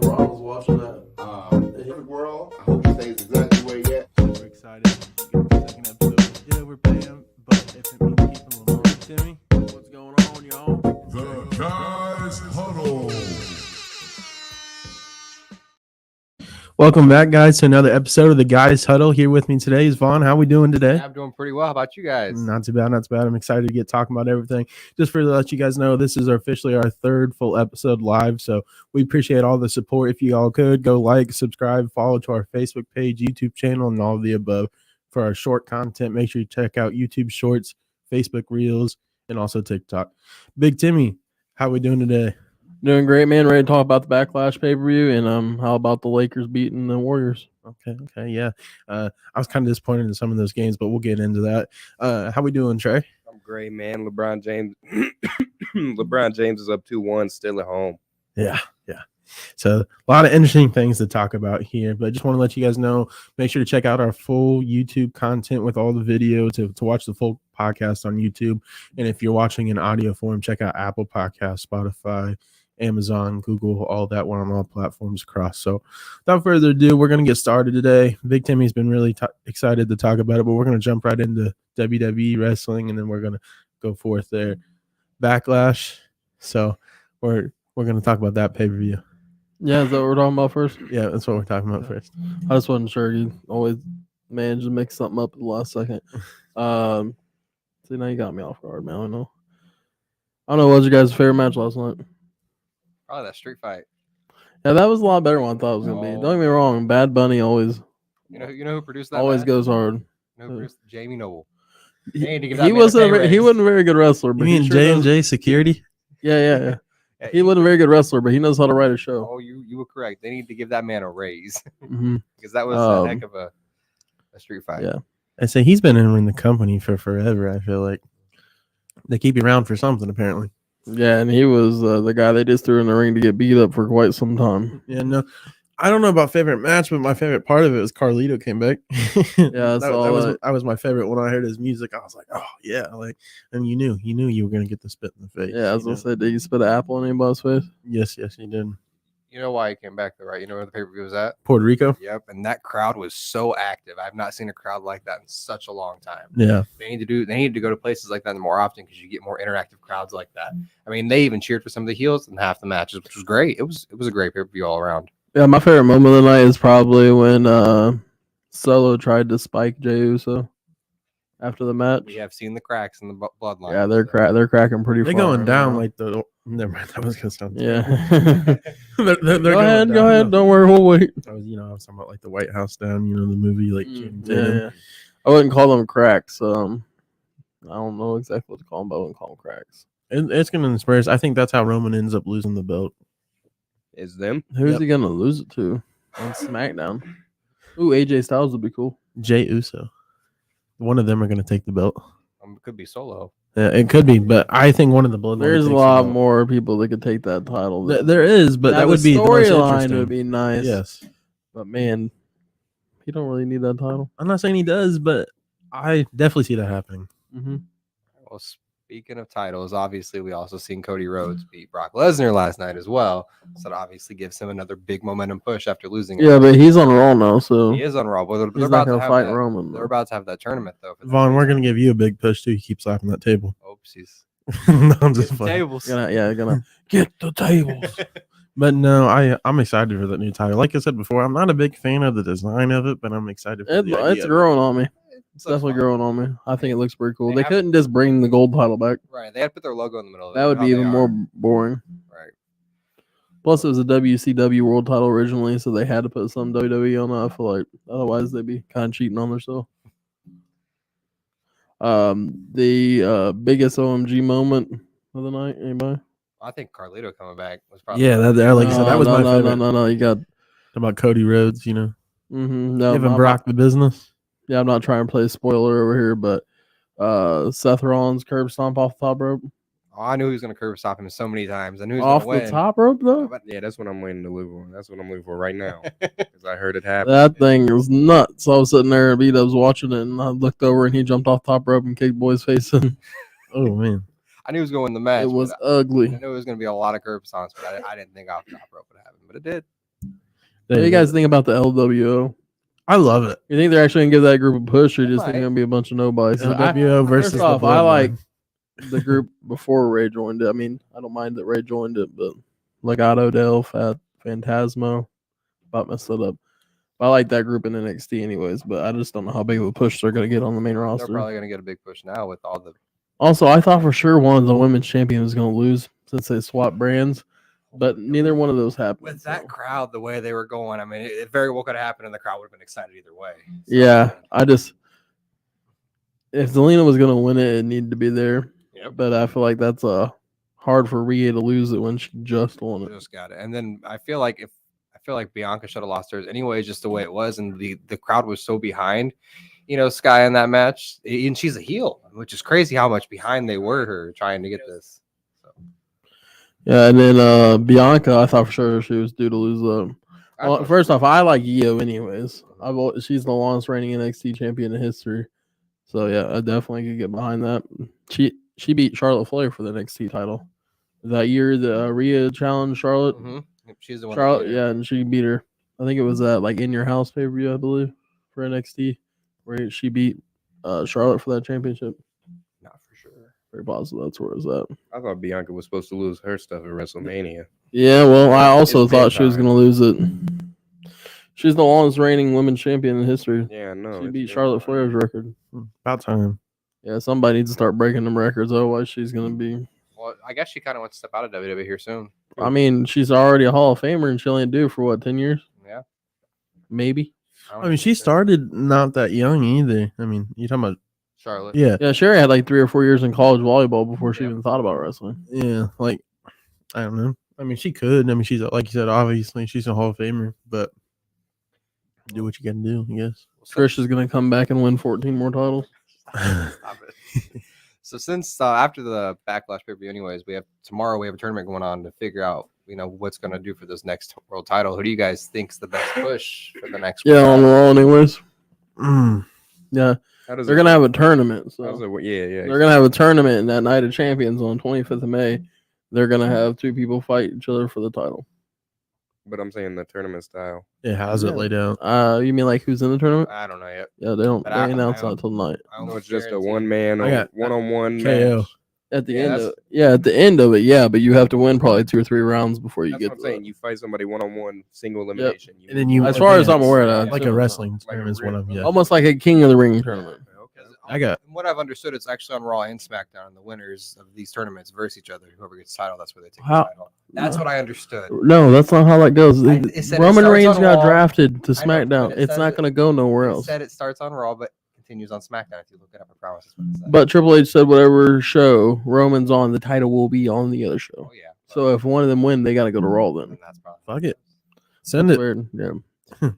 So Ron was watching that. The world. I hope it stays exactly where it's at. We're excited to get the second episode. Yeah, we're paying, but if it means keeping them on, Timmy, what's going on, y'all? The Guys Huddle. Welcome back, guys, to another episode of the Guys Huddle. Here with me today is Vaughn. How we doing today? I'm doing pretty well. How about you guys? Not too bad, not too bad. I'm excited to get talking about everything. Just for to let you guys know, this is officially our third full episode live, so we appreciate all the support. If you all could, go like, subscribe, follow to our Facebook page, YouTube channel, and all of the above. For our short content, make sure you check out YouTube Shorts, Facebook Reels, and also TikTok. Big Timmy, how we doing today? Doing great, man. Ready to talk about the Backlash pay-per-view and how about the Lakers beating the Warriors? Okay, yeah. I was kind of disappointed in some of those games, but we'll get into that. How we doing, Trey? I'm great, man. LeBron James is up 2-1, still at home. Yeah. So a lot of interesting things to talk about here, but just want to let you guys know, make sure to check out our full YouTube content with all the video to watch the full podcast on YouTube. And if you're watching in audio form, check out Apple Podcasts, Spotify, Amazon, Google, all that. We're on all platforms across. So without further ado, we're going to get started today. Big Timmy's been really excited to talk about it, but we're going to jump right into WWE wrestling, and then we're going to go forth there. Backlash. So we're going to talk about that pay-per-view. Yeah, is that what we're talking about first? Yeah, that's what we're talking about first. I just wasn't sure. You always manage to mix something up at the last second. See, now you got me off guard, man. I don't know. What was your guys' favorite match last night? Probably that street fight. Yeah, that was a lot better than I thought it was going to be. Don't get me wrong. Bad Bunny always You know who produced that? always match? goes hard. You know who produced Jamie Noble. He wasn't a very good wrestler. You But mean J&J Security? Yeah. He wasn't a very good wrestler, but he knows how to write a show. Oh, you were correct. They need to give that man a raise Mm-hmm. because that was a heck of a street fight. Yeah. I say he's been in the company for forever. I feel like they keep you around for something, apparently. Yeah, and he was the guy they just threw in the ring to get beat up for quite some time. Yeah, no, I don't know about favorite match, but my favorite part of it was Carlito came back. Yeah, that was my favorite. When I heard his music, I was like, oh yeah, and you knew you were gonna get the spit in the face. Yeah, I was gonna say, did you spit an apple in anybody's face? Yes, he did. You know why he came back though, right? You know where the pay-per-view was at? Puerto Rico. Yep, and that crowd was so active. I've not seen a crowd like that in such a long time. Yeah, They need to go to places like that more often because you get more interactive crowds like that. I mean, they even cheered for some of the heels in half the matches, which was great. It was a great pay-per-view all around. Yeah, my favorite moment of the night is probably when Solo tried to spike Jey Uso after the match. We have seen the cracks in the bloodline. Yeah, they're cracking pretty they're far. going right down now. like the. Never mind, that was gonna sound. Yeah. they're Go ahead. Don't worry, we'll wait. I was talking about like the White House down. The movie like. Yeah. I wouldn't call them cracks. I don't know exactly what to call them, but I wouldn't call them cracks. It's gonna inspire us. I think that's how Roman ends up losing the belt. Is them? Who's Yep. he gonna lose it to on SmackDown? Ooh, AJ Styles would be cool. Jey Uso. One of them are gonna take the belt. It could be Solo. Yeah, it could be, but I think one of the bloodline. There's a takes lot the belt. more people that could take that title. There is, but Now, that would the be the most storyline interesting. would be nice. Yes, But man, he don't really need that title. I'm not saying he does, but I definitely see that happening. Mm-hmm. Well, speaking of titles, obviously we also seen Cody Rhodes beat Brock Lesnar last night as well. So that obviously gives him another big momentum push after losing. Yeah, but he's on Raw now, so He is on Raw. But he's not gonna fight Roman. They're about to have that tournament though. for the Vaughn, we're title. gonna give you a big push too. You keep slapping that table. Oopsies. No, I'm just playing. Tables. Gonna get the tables. But no, I'm excited for that new title. Like I said before, I'm not a big fan of the design of it, but I'm excited for the idea It's of it. growing on me. It's looks definitely fun. growing on me. I think it looks pretty cool. They They have- couldn't just bring the gold title back. Right. They had to put their logo in the middle of it. That would how be they even are. more boring. Right. Plus, it was a WCW world title originally, so they had to put some WWE on it. I feel like otherwise they'd be kind of cheating on themselves. The biggest OMG moment of the night, anybody? I think Carlito coming back was probably. Yeah, like I said, that was my favorite. No. You got About Cody Rhodes, no. giving Brock the business. Yeah, I'm not trying to play a spoiler over here, but Seth Rollins curb stomp off the top rope. Oh, I knew he was going to curb stop him so many times. I knew he was Off going to the win. top rope though. But Yeah, that's what I'm waiting to live on. That's what I'm looking for right now. Because I heard it happen. That thing was nuts. I was sitting there and B-Dubs watching it, and I looked over and he jumped off top rope and kicked Boy's face in. Oh man, I knew he was going to win the match. It was but I ugly. knew it was going to be a lot of curb stomps, but I didn't think off the top rope would happen. But it did. What do you guys think about the LWO? I love it. You think they're actually gonna give that group a push, or you just think might. it's gonna be a bunch of nobodies? LWO versus First the off, I like Bloodline. the group before Ray joined it. I mean, I don't mind that Ray joined it, but Legado del Fantasma, about messed that up. I like that group in NXT anyways, but I just don't know how big of a push they're gonna get on the main They're roster. probably gonna get a big push now with all the. Also, I thought for sure one of the women's champions was gonna lose since they swapped brands, but neither one of those happened. With that crowd, the way they were going, I mean, it very well could have happened, and the crowd would have been excited either way. So, Yeah, if Zelina was gonna win it, it needed to be there. Yep. But I feel like that's hard for Rhea to lose it when she just won it. Just got it. And then I feel like Bianca should have lost hers anyway, just the way it was, and the crowd was so behind, Sky in that match, and she's a heel, which is crazy how much behind they were her trying to get this. So. Yeah, and then Bianca, I thought for sure she was due to lose. Well, first off, I like Io anyways. She's the longest reigning NXT champion in history, so yeah, I definitely could get behind that. She beat Charlotte Flair for the NXT title that year. The Rhea challenged Charlotte. Mm-hmm. She's the one. Charlotte, yeah, and she beat her. I think it was at like In Your House pay-per-view, I believe, for NXT, where she beat Charlotte for that championship. Not for sure. Very positive that's where it was at. I thought Bianca was supposed to lose her stuff at WrestleMania. Yeah, well, I also It's thought she was big going to lose it. She's the longest reigning women's champion in history. Yeah, no. She beat Charlotte Flair's record. About time. Yeah, somebody needs to start breaking them records. Otherwise, she's going to be. Well, I guess she kind of wants to step out of WWE here soon. I mean, she's already a Hall of Famer, and she only do for what, 10 years? Yeah. Maybe. I mean, she started not that young either. I mean, you talking about Charlotte. yeah, Yeah, Sherry had like 3 or 4 years in college volleyball before she even thought about wrestling. yeah. Like, I don't know. I mean, she could. I mean, she's like you said, obviously she's a Hall of Famer, but do what you got to do, I guess. Trish is going to come back and win 14 more titles. Stop it. So since after the Backlash pay-per-view, anyways, tomorrow we have a tournament going on to figure out, what's going to do for this next world title. Who do you guys think's the best push for the next? Yeah, on world the Raw anyways. Mm. Yeah, How does they're it- going to have a tournament. So. how's it- yeah. They're going to have a tournament in that Night of Champions on 25th of May. They're going to have 2 people fight each other for the title. But I'm saying the tournament style. Yeah, how's it laid out? You mean like who's in the tournament? I don't know yet. Yeah, they don't. But They I announce don't- that till tonight. I No, almost it's just a guarantee- one-man, I got one-on-one KO. match. At the Yeah, end, that's- at the end of it, yeah, but you have to win probably 2 or 3 rounds before you That's get what I'm to saying. that. You fight somebody one-on-one, single elimination. And then you, As far as I'm aware of that, like a wrestling tournament is one of them. Yeah, Almost like a King of the Ring tournament. I got. From what I've understood, it's actually on Raw and SmackDown, and the winners of these tournaments versus each other. Whoever gets the title, that's where they take How- the title. That's what I understood. No, that's not how that goes. It said it Roman starts Reigns on got Raw. drafted to I know, SmackDown. but it It's says not it- going to go nowhere It else. said it starts on Raw, but continues on SmackDown. If you look it up, I promise. That's what it said. But Triple H said whatever show Roman's on, the title will be on the other show. Oh yeah. So if one of them win, they got to go to Raw then. then that's probably Fuck it. Send it. Weird. Yeah.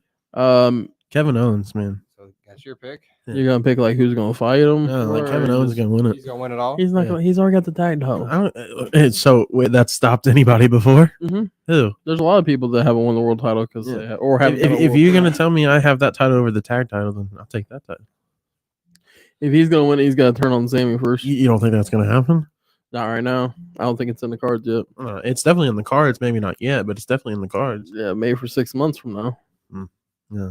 Kevin Owens, man. So that's your pick. You're gonna pick like who's gonna fight him? No, like Or Kevin Owens is gonna win it. He's gonna win it all. He's not Yeah. gonna. He's already got the tag title. I don't, so wait, that stopped anybody before? Mhm. Who? There's a lot of people that haven't won the world title because Yeah. they or haven't. If, done a if world you're title. gonna tell me I have that title over the tag title, then I'll take that title. If he's gonna win, he's got to turn on Sammy first. You don't think that's gonna happen? Not right now. I don't think it's in the cards yet. It's definitely in the cards. Maybe not yet, but it's definitely in the cards. Yeah, maybe for 6 months from now. Yeah.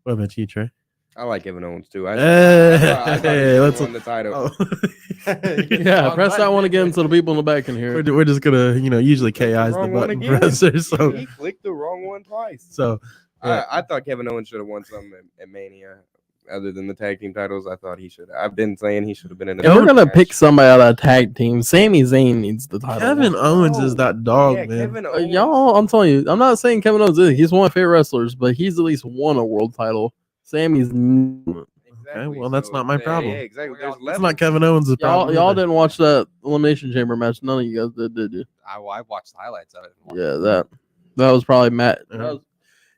What about you, Trey? I like Kevin Owens too. I Hey, thought he let's- won the title. Oh. Yeah, press that one again so the people in the back can hear it. we're just gonna, usually KI's the Wrong one button again. presser. So, He clicked the wrong one twice. so yeah. I thought Kevin Owens should have won something at Mania. Other than the tag team titles, I thought he should. I've been saying he should have been in the. If we're gonna match. pick somebody out of that tag team, Sami Zayn needs the title. Kevin Owens is that dog, Yeah, man. Kevin Owens. Y'all, I'm telling you, I'm not saying Kevin Owens is. He's one of my favorite wrestlers, but he's at least won a world title. Sammy's Exactly, well, that's not my problem. Yeah, exactly. There's It's levels. not Kevin Owens' problem. y'all either. didn't watch that Elimination Chamber match. None of you guys did you? I watched the highlights of it. Yeah, that was probably Matt. Yeah.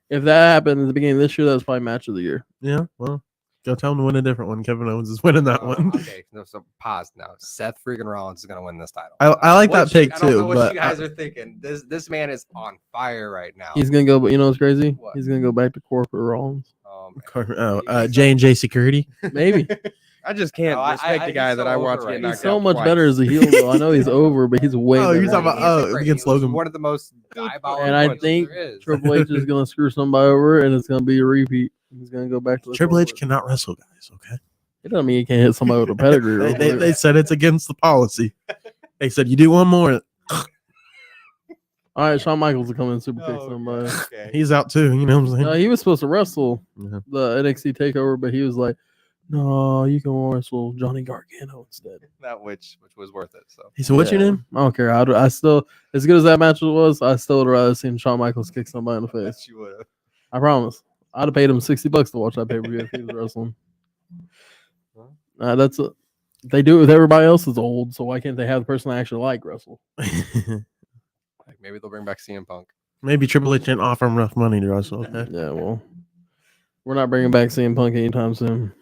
If that happened at the beginning of this year, that was probably match of the year. Yeah, well, go tell him to win a different one. Kevin Owens is winning that one. Okay, no, so pause now. Seth freaking Rollins is gonna win this title. I like that pick I don't know too, what but you guys are thinking. This man is on fire right now. He's gonna go, but you know what's crazy? What? J&J Security. Man. J&J Security. Maybe. I just can't No, respect the guy he's that so I watch overrated. get knocked He's so out much twice. better as a heel, though. I know he's over, but he's way Oh, better. you're talking as a about- heel. against Logan. One of the most diabolical And I punches think there is. Triple H is going to screw somebody over, and it's going to be a repeat. He's going to go back to the Triple H corporate. cannot wrestle, guys. Okay. It doesn't mean he can't hit somebody with a pedigree. real They quick. said it's against the policy. They said you do one more, All right, Shawn Michaels will come in and super kick Oh, somebody. okay. he's out too. You know what I'm saying? No, he was supposed to wrestle Yeah. the NXT takeover, but he was like, "No, you can wrestle Johnny Gargano instead." That which was worth it. So He said, "What's your Yeah, name?" I don't care. I still, as good as that match was, I still would rather seen Shawn Michaels kick somebody in the face. yes, you would have. I promise. I'd have paid him $60 to watch that pay per view if he was wrestling. They do it with everybody else is old, so why can't they have the person I actually like wrestle? Like maybe they'll bring back CM Punk. Maybe Triple H didn't offer him enough money to wrestle. Okay. Yeah, well, we're not bringing back CM Punk anytime soon.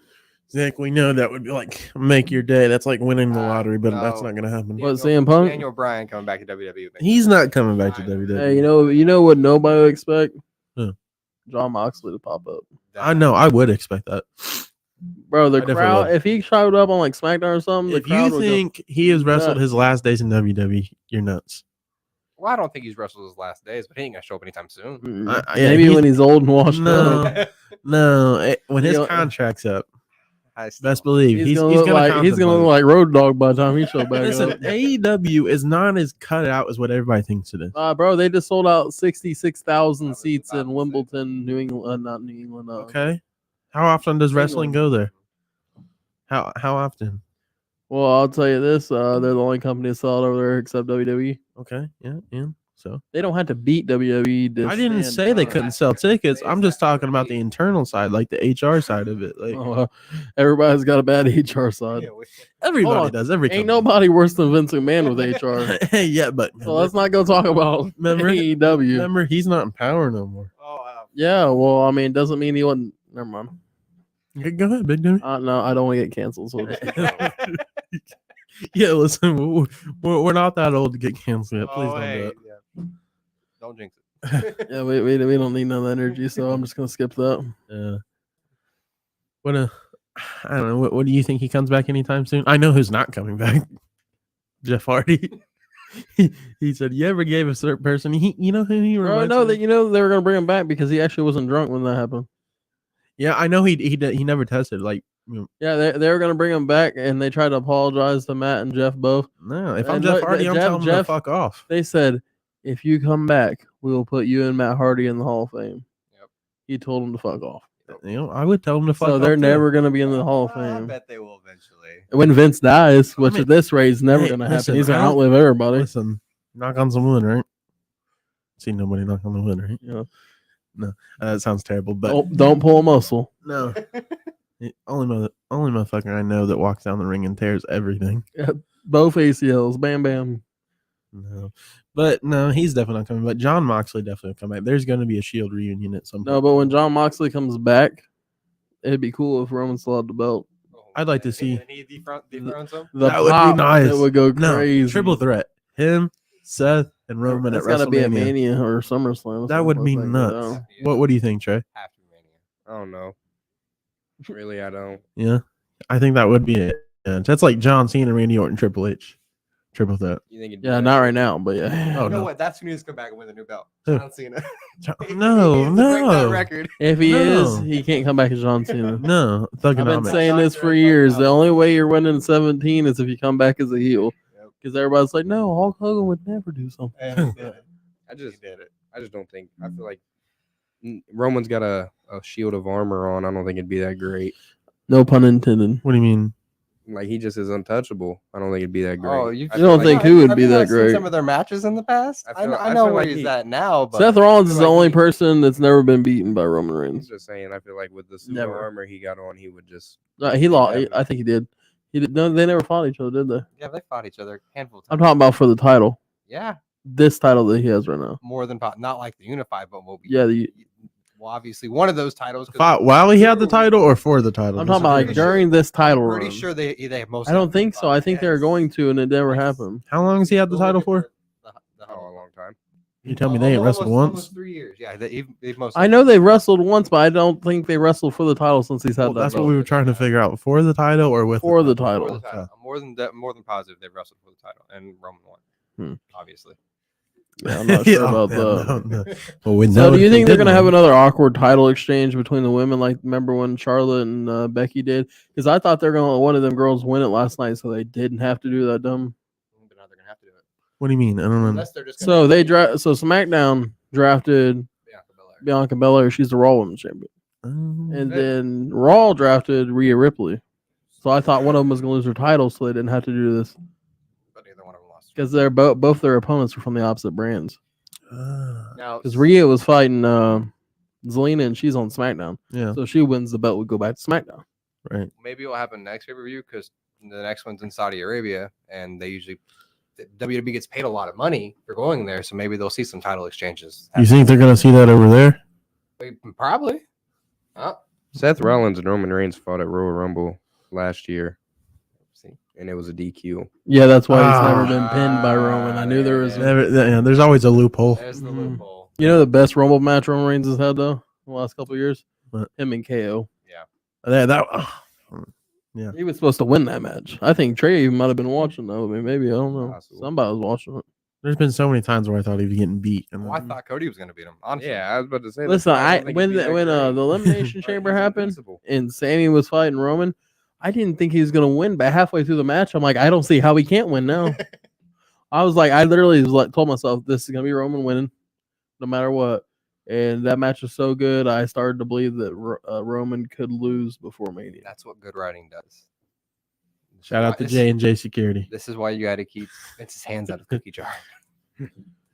Zach, we know that would be like make your day. That's like winning the Ah, lottery, but that's no. not gonna happen. What, CM Punk? Daniel Bryan coming back to WWE. He's not coming back to WWE. Hey, you know what nobody would expect? Who? John Moxley to pop up. I know. I would expect that. Bro, the I definitely crowd, would. if he showed up on like SmackDown or something, the If crowd you would go, think he has wrestled nuts. his last days in WWE, you're nuts. Well, I don't think he's wrestled his last days, but he ain't gonna show up anytime soon. Yeah, maybe he's- when he's old and washed No. up. No, when his You know- contract's up, I still- best believe He's gonna look like Road Dogg by the time he showed back Listen, up. AEW is not as cut out as what everybody thinks it is. Bro, they just sold out 66,000 I was seats about in to say. Wimbledon, New England, not New England. Okay, how often does wrestling England. go there? How often? Well, I'll tell you this: they're the only company to sell it over there except WWE. Okay, yeah. So They don't have to beat WWE. To I didn't stand say they time. couldn't sell tickets. I'm just talking about the internal side, like the HR side of it. Like Everybody's got a bad HR side. Yeah, everybody Hold on. does. Every Ain't company. nobody worse than Vince McMahon with HR. Hey, yeah, but So let's not go talk about Remember- AEW. remember, he's not in power no more. Oh, wow. Yeah, well, I mean, doesn't mean he wasn't. Never mind. Okay, go ahead, big dude. No, I don't want to get canceled. So Yeah, listen, we're not that old to get canceled yet. Please Oh, don't hey, do it. yeah. Don't jinx it. yeah, we don't need none of that energy. So I'm just gonna skip that. I don't know. What do you think? He comes back anytime soon? I know who's not coming back. Jeff Hardy. he said, "You ever gave a certain person? You know who he Bro, reminds no, me that of?" you know they were gonna bring him back because he actually wasn't drunk when that happened. Yeah, I know he never tested. Like, Yeah, they were gonna bring him back, and they tried to apologize to Matt and Jeff both. no. If I'm And Jeff look, Hardy, I'm Jeff- telling him to Jeff- fuck off. They said, if you come back, we will put you and Matt Hardy in the Hall of Fame. Yep. He told him to fuck off. You know, I would tell him to fuck off. So they're too. never gonna be in the Hall of I Fame. bet they will eventually. When Vince dies, which mean, at this rate is never hey, gonna happen. listen, He's gonna I don't- outlive everybody. Listen, knock on some wood, right? See nobody knock on the wood, right? You know, That sounds terrible, but don't pull a muscle. no. Only motherfucker I know that walks down the ring and tears everything. Both ACLs, bam, bam. No, but no, he's definitely not coming. But John Moxley definitely will come back. There's going to be a Shield reunion at some point. No, but when John Moxley comes back, it'd be cool if Roman still had the belt. I'd like to see- And he dethrones him. The That would be pop, nice. It would go No, crazy. triple threat. Him, Seth, and Roman at It's gotta be at WrestleMania. Mania or SummerSlam. That would be nuts. Yeah. What do you think, Trey? Have to be Mania. I don't know. Really, I don't. Yeah, I think that would be it. Yeah, that's like John Cena, Randy Orton, Triple H, triple threat. You think? Yeah, not right now, but yeah. Oh, You know no. what? That's who needs to come back and win the new belt. Who? John Cena. No, He needs to break that no, record. If he No. is, he can't come back as John Cena. no. I've been Thugonomics. saying this for years. The only way you're winning 17 is if you come back as a heel. Yep. Because everybody's like, no, Hulk Hogan would never do something. And he did it. I just He did it. I just don't think. I feel like Roman's got a shield of armor on. I don't think it'd be that great. No pun intended. What do you mean? Like he just is untouchable. I don't think it'd be that great. Oh, you I You feel don't like- think who would Have be you that not seen great? Some of their matches in the past. I I, feel- know, I I know feel where like he's he- at now, but Seth Rollins is feel the like only he- person that's never been beaten by Roman I'm Reigns. just saying. I feel like with the suit Never. of armor he got on, he would just. No, he lost. I think he did. He did. No, they never fought each other, did they? yeah, they fought each other a handful of I'm times. talking about for the title. Yeah, This title that he has right now. more than not like the unified, but will be. Yeah, Well, obviously one of those titles. 'cause Fought while he had the title or for the title? I'm This talking about is like pretty during this title Pretty run. sure they have most. I don't think so. I think they were going to, and it never happened. How long has he had the title for? Oh, a long time. You tell me they ain't wrestled once? Almost 3 years. Yeah, they've most. I know they wrestled once, but I don't think they wrestled for the title since he's had Well, that. that's what belt. we were trying to figure out. For the title or with For the For title. the title. I'm more than positive they've wrestled for the title, and Roman won. Obviously. Yeah, I'm not sure about that. No. Well, we So know do you if they think they're did gonna have win. another awkward title exchange between the women? Like, remember when Charlotte and Becky did? Because I thought they're gonna let one of them girls win it last night, so they didn't have to do that dumb. But now they're gonna have to do it. What do you mean? I don't know. Unless they're just. So they So SmackDown drafted Bianca Belair. She's the Raw Women's Champion, and then Raw drafted Rhea Ripley. So I thought one of them was gonna lose her title, so they didn't have to do this But neither one of them lost. because they're both their opponents were from the opposite brands. Now, Because Rhea was fighting Zelina, and she's on SmackDown. Yeah, So if she wins the belt, would go back to SmackDown. right. maybe what will happen next pay-per-view because the next one's in Saudi Arabia, and they usually WWE gets paid a lot of money for going there, so maybe they'll see some title exchanges. You think they're gonna see that over there? Probably. Seth Rollins and Roman Reigns fought at Royal Rumble last year, and it was a DQ. Yeah, that's why he's never been pinned by Roman. I knew there was. There's always a loophole. There's the Mhm. loophole. You know the best Rumble match Roman Reigns has had though in the last couple of years? What? Him and KO. Yeah. He was supposed to win that match. I think Trey even might have been watching though. I mean, maybe I don't know. Possible. Somebody was watching it. There's been so many times where I thought he was getting beat. Well, I thought Cody was going to beat him. Honestly. Yeah, I was about to say. Listen, that's why don't think when it'd be the that great. Elimination Chamber He's happened invincible. and Sammy was fighting Roman, I didn't think he was gonna win. But halfway through the match, I'm like, I don't see how he can't win now. I was like, I literally was like, told myself this is gonna be Roman winning, no matter what. And that match was so good, I started to believe that Roman could lose before Mania. That's what good writing does. Shout out to J&J Security. This is why you got to keep Vince's hands out of the cookie jar.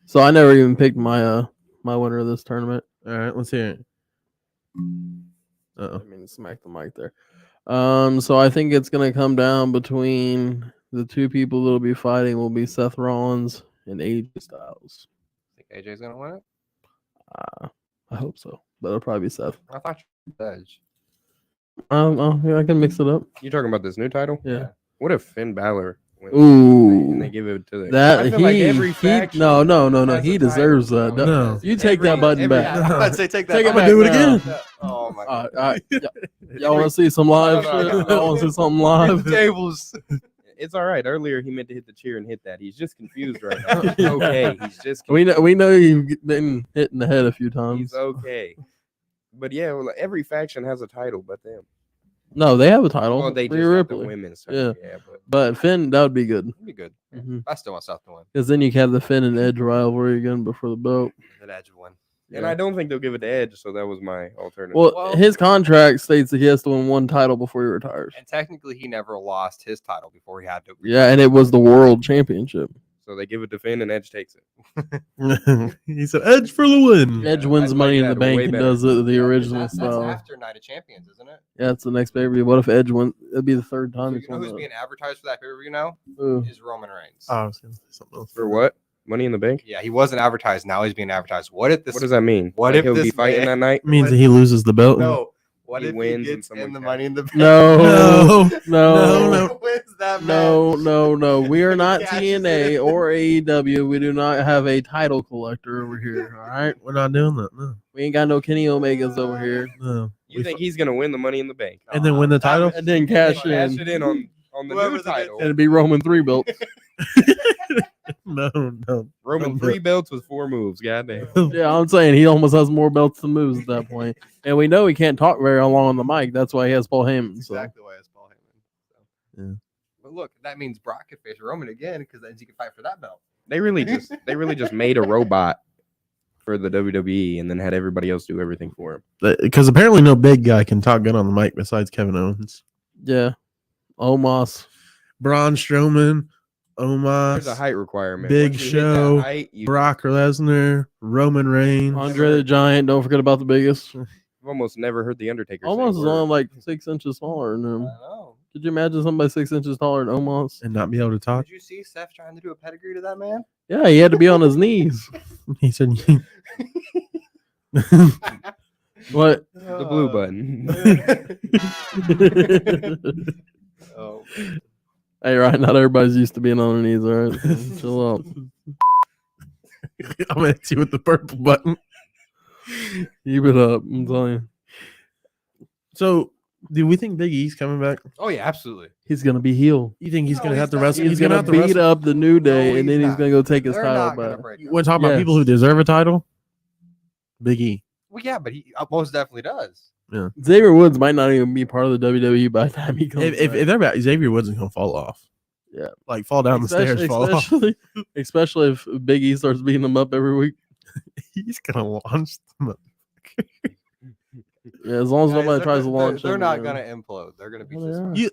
So I never even picked my my winner of this tournament. All right, let's hear it. Uh-oh. I mean, smack the mic there. So I think it's gonna come down between the two people that'll be fighting will be Seth Rollins and AJ Styles. Think AJ's going to win it? I hope so, but it'll probably be Seth. I thought you were the Edge. Yeah, I can mix it up. You talking about this new title? Yeah. What if Finn Balor wins? Ooh. And they give it to the That I feel he, like every he faction no. has He a deserves title. that. No. You take that button back. Yeah, I'd say take that. Take it back. back, do it again. Oh my All god. right. Y'all want to see some live No, no, shit? no. Y'all want to see something live? Tables. It's all right. Earlier he meant to hit the cheer and hit that. He's just confused right now. He's okay. He's just We know you've been hit in the head a few times. he's okay. But yeah, well, every faction has a title but them. No, they have a title. Well, they just Rhea have the Ripley. women's Yeah. title. Yeah, but But Finn, that would be good. It'd be good. I still want Seth to win. Because then you can have the Finn and Edge rivalry again before the belt. That Edge would win. and I don't think they'll give it to Edge, so that was my alternative. Well, his contract states that he has to win one title before he retires. And technically, he never lost his title before he had to. Yeah, and it was the World Championship. so they give it to Finn and Edge takes it. He said, "Edge for the win." Edge I wins like Money in the that Bank way and better. does it the original That's style. after Night of Champions, isn't it? Yeah, it's the next pay-per-view. What if Edge wins? It'd be the third So time. you he's know won who's that. being advertised for that pay-per-view now? Ooh. Is Roman Reigns. Oh, I was gonna say something else. For what? Money in the Bank? Yeah, he wasn't advertised. Now he's being advertised. What if this? What does that mean? What Like if he'll be this fighting man- that night? It means that he loses the belt. No. What He if wins he and gets someone in the counts. Money in the Bank? No, No, no, Wins that no, match? no. We are not Cashes TNA in. or AEW. We do not have a title collector over here. All right, We're not doing that. No, we ain't got no Kenny Omegas over here. no. You think he's gonna win the Money in the Bank? And then win the title? And then cash Cash in. it in on the new Whoever's title. It'd be Roman 3 belt. No. Roman No, 3 belts with 4 moves. Goddamn. Yeah, I'm saying he almost has more belts than moves at that point. And we know he can't talk very long on the mic. That's why he has Paul Heyman. That's So. exactly why it's Paul Heyman. So. Yeah. But look, that means Brock could face Roman again because then he can fight for that belt. They really just made a robot for the WWE and then had everybody else do everything for him. Because apparently no big guy can talk good on the mic besides Kevin Owens. Yeah. Omos. Braun Strowman, There's a Omos, height requirement. Big Once you hit that Show, height, you Brock Lesnar, Roman Reigns. Andre the Giant. Don't forget about the biggest. I've almost never heard the Undertaker. say Omos is word. only like 6 inches smaller than him. know. Could you imagine somebody 6 inches taller than Omos? And not be able to talk. Did you see Seth trying to do a pedigree to that man? Yeah, he had to be on his knees. He said, What? The blue button. Oh. Hey, right, not everybody's used to being on their knees, all right? So chill out. I'm gonna hit you with the purple button. Keep it up. I'm telling you. So, do we think Big E's coming back? Oh yeah, absolutely. He's gonna be heel. You think he's No, gonna have he's to not. wrestle? He's gonna have to beat wrestle? up the New Day, No, and then he's he's not. gonna go take his They're title not gonna back. break You up. want to talk about Yes. people who deserve a title? Big E. Well, yeah, but he most definitely does. Xavier Woods might not even be part of the WWE by the time he comes If back. they're back, Xavier Woods is gonna fall off. Yeah. Like fall down the stairs, fall off. Especially if Big E starts beating him up every week. He's gonna launch them up. Yeah, as long as Guys, nobody tries to launch they're him, not you gonna know. implode. They're gonna be Well, just they fine. are. You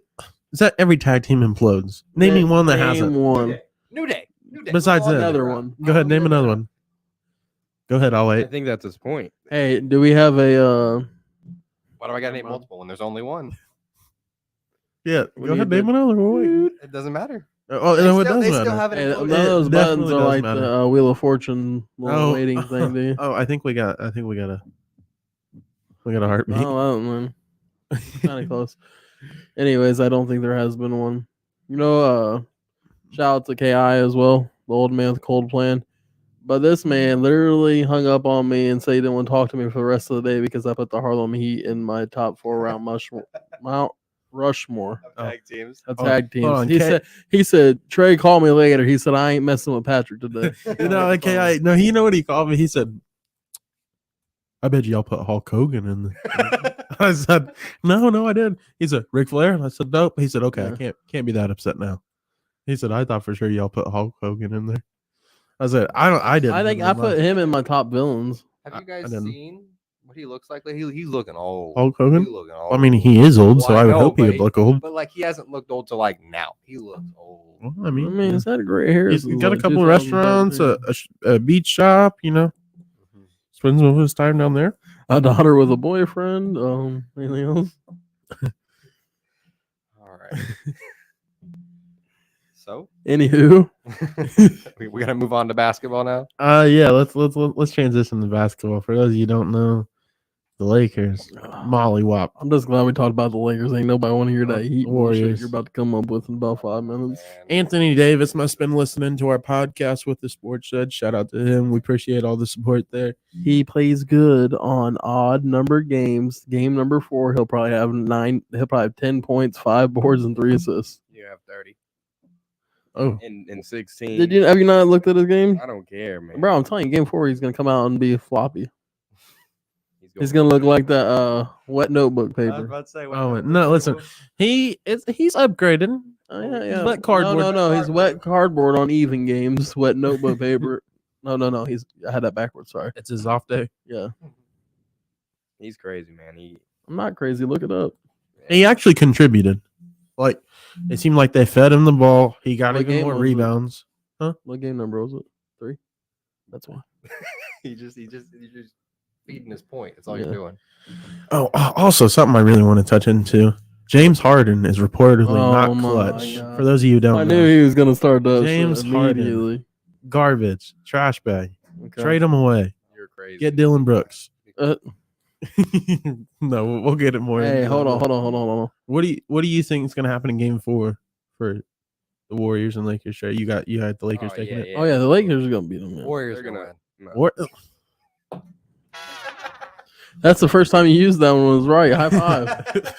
is that every tag team implodes? Name me one that Name hasn't. one. New Day. Besides that. Another one. Go ahead, name another one. Go ahead, I'll I wait. think that's his point. Hey, do we have a Why do I gotta name multiple when there's only one? Yeah, We go ahead, need name to- another. We'll wait. It doesn't matter. Oh, They no, it still- does they matter. still haven't Hey, none of imploded. those It buttons definitely are does like matter. the Wheel of Fortune little waiting thing, dude. Oh, I think we got a heartbeat. Oh, I don't know. Kind of close. Anyways, I don't think there has been one. You know, shout out to KI as well, the old man's cold plan. But this man literally hung up on me and said he didn't want to talk to me for the rest of the day because I put the Harlem Heat in my top 4 round Mount Rushmore Tag teams. of Oh, tag hold teams. on, He said Trey called me later. He said I ain't messing with Patrick today. You know, okay, no, you know what he called me? He said, I bet y'all put Hulk Hogan in there. I said, no, I did. He said, Ric Flair? And I said, nope. He said, okay, Yeah. I can't be that upset now. He said, I thought for sure y'all put Hulk Hogan in there. I said, I didn't. I think I put him in my top villains. Have you I guys didn't. seen what he looks like? He's looking old. Hulk Hogan? He's looking old. I mean, he is old, so Well, I would know, hope he but would look old. But like he hasn't looked old till like now. He looks old. Well, I I mean, mean, is that a great hair? he's This is got a like couple of restaurants, 2013. a beach shop, you know. Spends most of his time down there. A daughter with a boyfriend. Anything else? All right. So Anywho, we gotta move on to basketball now. Yeah, let's transition to basketball. For those of you who don't know, the Lakers, mollywop. I'm just glad we talked about the Lakers. Ain't nobody want to hear that Heat bullshit Warriors. you're about to come up with in about 5 minutes. Man. Anthony Davis must have been listening to our podcast with the Sports Judge. Shout out to him. We appreciate all the support there. He plays good on odd number games. Game number 4, he'll probably have 9. He'll probably have 10 points, 5 boards, and 3 assists. You have 30 Oh, in 16. Have you not looked at his game, I don't care, man. bro? I'm telling you, game 4, he's gonna come out and be floppy. He's going gonna look like that wet notebook paper. to say. oh no! Listen, he's upgraded. Oh, yeah. Wet cardboard. No. He's wet cardboard on even games. Wet notebook paper. No. I had that backwards. Sorry. It's his off day. Yeah. He's crazy, man. I'm not crazy. Look it up. He actually contributed. Like it seemed like they fed him the ball. He got What even game more was it? rebounds. What game number was it? 3. That's why. He just feeding his point. That's all Yeah. you're doing. Oh, also something I really want to touch into. James Harden is reportedly Oh not my clutch. God. For those of you who don't I know, knew he was gonna start that James shit Harden. immediately. garbage, trash bag. Okay. Trade him away. You're crazy. Get Dylan Brooks. Uh, No, we'll get it more. hey, into hold that. on. What do you think is going to happen in Game 4 for the Warriors and Lakers? Trey? You had the Lakers Oh, taking yeah, it. yeah. Oh yeah, the Lakers are gonna beat them. Man. Warriors They're gonna gonna. win. No. What? That's the first time you used that one. Was right. High five.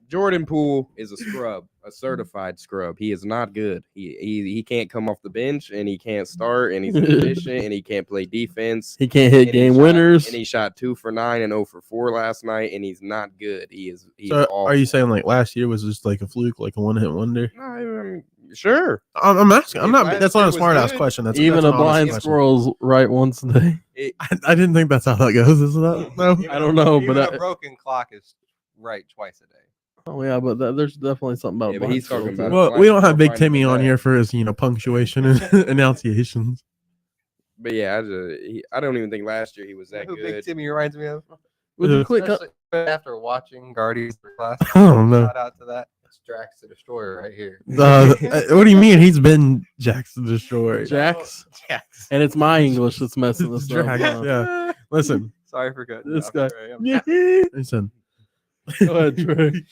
Jordan Poole is a scrub, a certified scrub. He is not good. He can't come off the bench, and he can't start, and he's inefficient, and he can't play defense. He can't hit And game shot- winners. And he shot 2 for 9 and 0 for 4 last night, and he's not good. He's So awful. are you saying like last year was just like a fluke, like a one-hit wonder? No, I mean, sure. I'm asking. I'm If not. last That's not year a was smart ass good, question. That's Even that's a an honest blind question. squirrel's right once a day. I didn't think that's how that goes. Is that no? I don't know, Even but a broken clock is right twice a day. Oh yeah, but there's definitely something about. Yeah, but blind he's talking squirrels. about- Well, we don't have Big Find Timmy the on bag. here for his punctuation and enunciations. But yeah, I don't even think last year he was that Who Big good. Timmy reminds me of? With the quick, Especially after watching Guardians of the Class. I don't know. Shout out to that. It's Drax the Destroyer right here. What do you mean? He's been Jax the Destroyer. Jax, Jax. and it's my English that's messing this up. Drax, huh? yeah. Listen, Sorry for cutting. This you off, guy. Trey. listen. Go ahead, Trey.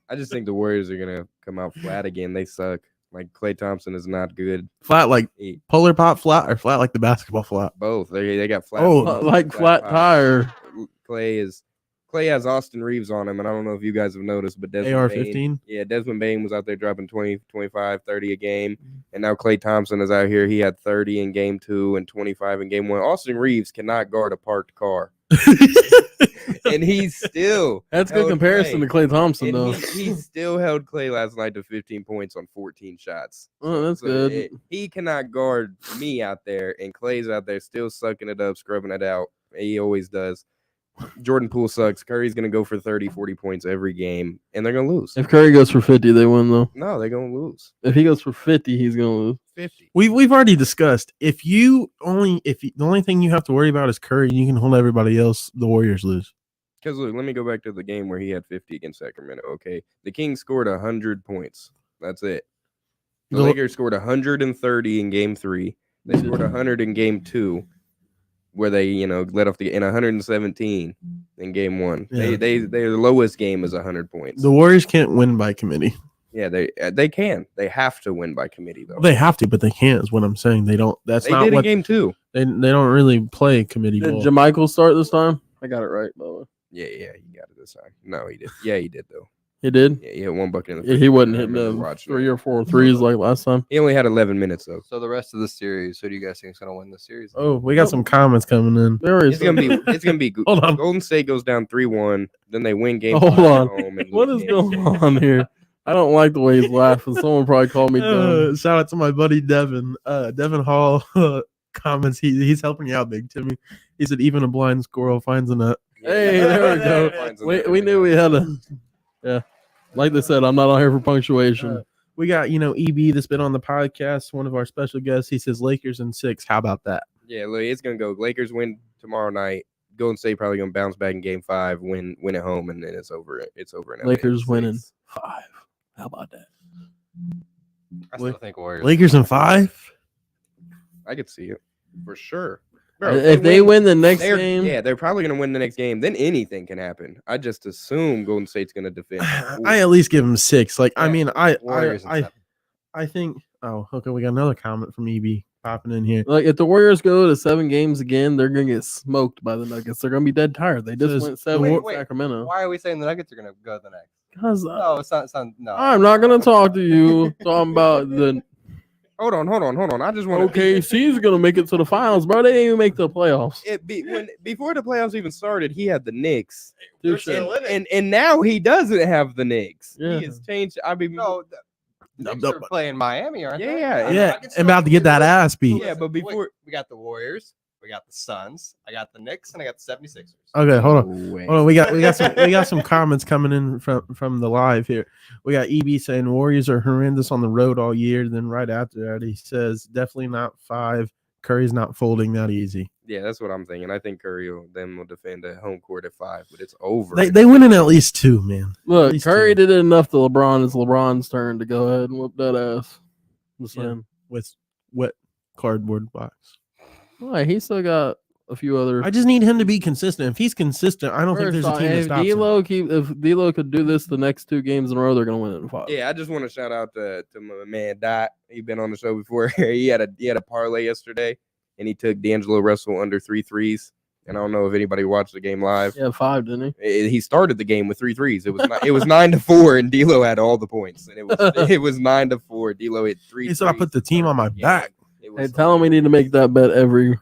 I just think the Warriors are gonna come out flat again. They suck. Like Klay Thompson is not good. Flat like He, polar pop flat or flat like the basketball flat? both they got flat. Oh, pops, like flat pops. tire. Clay has Austin Reeves on him, and I don't know if you guys have noticed, but Desmond AR-15? Bane, Desmond Bane was out there dropping 20, 25, 30 a game, and now Klay Thompson is out here. He had 30 in game 2 and 25 in game 1. Austin Reeves cannot guard a parked car, and he's still That's good comparison to Klay Thompson, and though. he still held Klay last night to 15 points on 14 shots. Oh, that's good. He cannot guard me out there, and Klay's out there still sucking it up, scrubbing it out. He always does. Jordan Poole sucks. Curry's going to go for 30, 40 points every game, and they're going to lose. If Curry goes for 50, they win, though. No, they're going to lose. If he goes for 50, he's going to lose. 50. We've already discussed if the only thing you have to worry about is Curry, you can hold everybody else. The Warriors lose. Because look, let me go back to the game where he had 50 against Sacramento. Okay, the Kings scored 100 points. That's it. The Lakers scored 130 in game 3. They scored 100 in game 2. Where they, let off in 117 in game 1. Yeah. Their lowest game is 100 points. The Warriors can't win by committee. Yeah, they can. They have to win by committee though. Well, they have to, but they can't. Is what I'm saying. They don't. That's They not did what in game 2. they don't really play committee Did ball. Jamichael start this time? I got it right, by the way. Yeah, he got it this time. No, he did. Yeah, he did though. He did? Yeah, he had 1 bucket in the Yeah, first he quarter. wasn't I hitting remember them watching 3 it. or 4 threes like last time. He only had 11 minutes though. So the rest of the series, who do you guys think is going to win the series? Oh, we got some comments coming in. It's gonna be good. Hold on. Golden State goes down 3-1, then they win game. Hold 5 at on. home and What lose is game going 6. on here? I don't like the way he's laughing. Someone probably called me dumb. Shout out to my buddy Devin. Devin Hall comments. He's helping you out, Big Timmy. He said even a blind squirrel finds a nut. Hey, there we go. We knew we had yeah. Like they said, I'm not on here for punctuation. We got EB that's been on the podcast. One of our special guests. He says Lakers in 6. How about that? Yeah, look, it's gonna go. Lakers win tomorrow night. Golden State probably gonna bounce back in game 5, win at home, and then it's over. It's over. In LA. Lakers winning 5. How about that? I still think Warriors. Lakers in 5. I could see it for sure. If they win the next game, yeah, they're probably gonna win the next game. Then anything can happen. I just assume Golden State's gonna defend. I at least give him 6. Like I Yeah, mean, Warriors in 7. I think. Oh, okay. We got another comment from EB popping in here. like if the Warriors go to 7 games again, they're gonna get smoked by the Nuggets. They're gonna be dead tired. They just Says- went 7 with wait. Sacramento. Why are we saying the Nuggets are going to go the next? Because No, it's not. No. I'm not gonna talk to you. Talking about the Hold on. I just want to. OKC's gonna make it to the finals, bro. They didn't even make the playoffs. Before the playoffs even started, he had the Knicks, Touche. and now he doesn't have the Knicks. Yeah. He has changed. I mean, No, the Knicks are playing Miami, aren't they? Yeah, Yeah, and about to get that ass beat. Yeah, but before we got the Warriors, we got the Suns, I got the Knicks, and I got the 76ers. Okay, hold on. No way. Hold on, we got some comments coming in from the live here. We got EB saying Warriors are horrendous on the road all year. Then right after that, he says definitely not 5. Curry's not folding that easy. Yeah, that's what I'm thinking. I think Curry will defend at home court at 5, but it's over. They win in at least 2, man. At Look, least Curry 2. did it enough to LeBron. It's LeBron's turn to go ahead and whoop that ass. Just Yeah. saying. With wet cardboard box. Why? He still got a few other. I just need him to be consistent. If he's consistent, I don't think there's a team that if stops him. if D'Lo could do this the next 2 games in a row, they're gonna win it in 5. Yeah, I just want to shout out to my man Dot. He's been on the show before. he had a parlay yesterday, and he took D'Angelo Russell under 3 threes. And I don't know if anybody watched the game live. Yeah, 5, didn't he? He started the game with 3 threes. It was it was 9-4, and D'Lo had all the points, and it was 9-4. D'Lo hit 3. He said I put the team on my back. Hey, tell him we need to make that bet every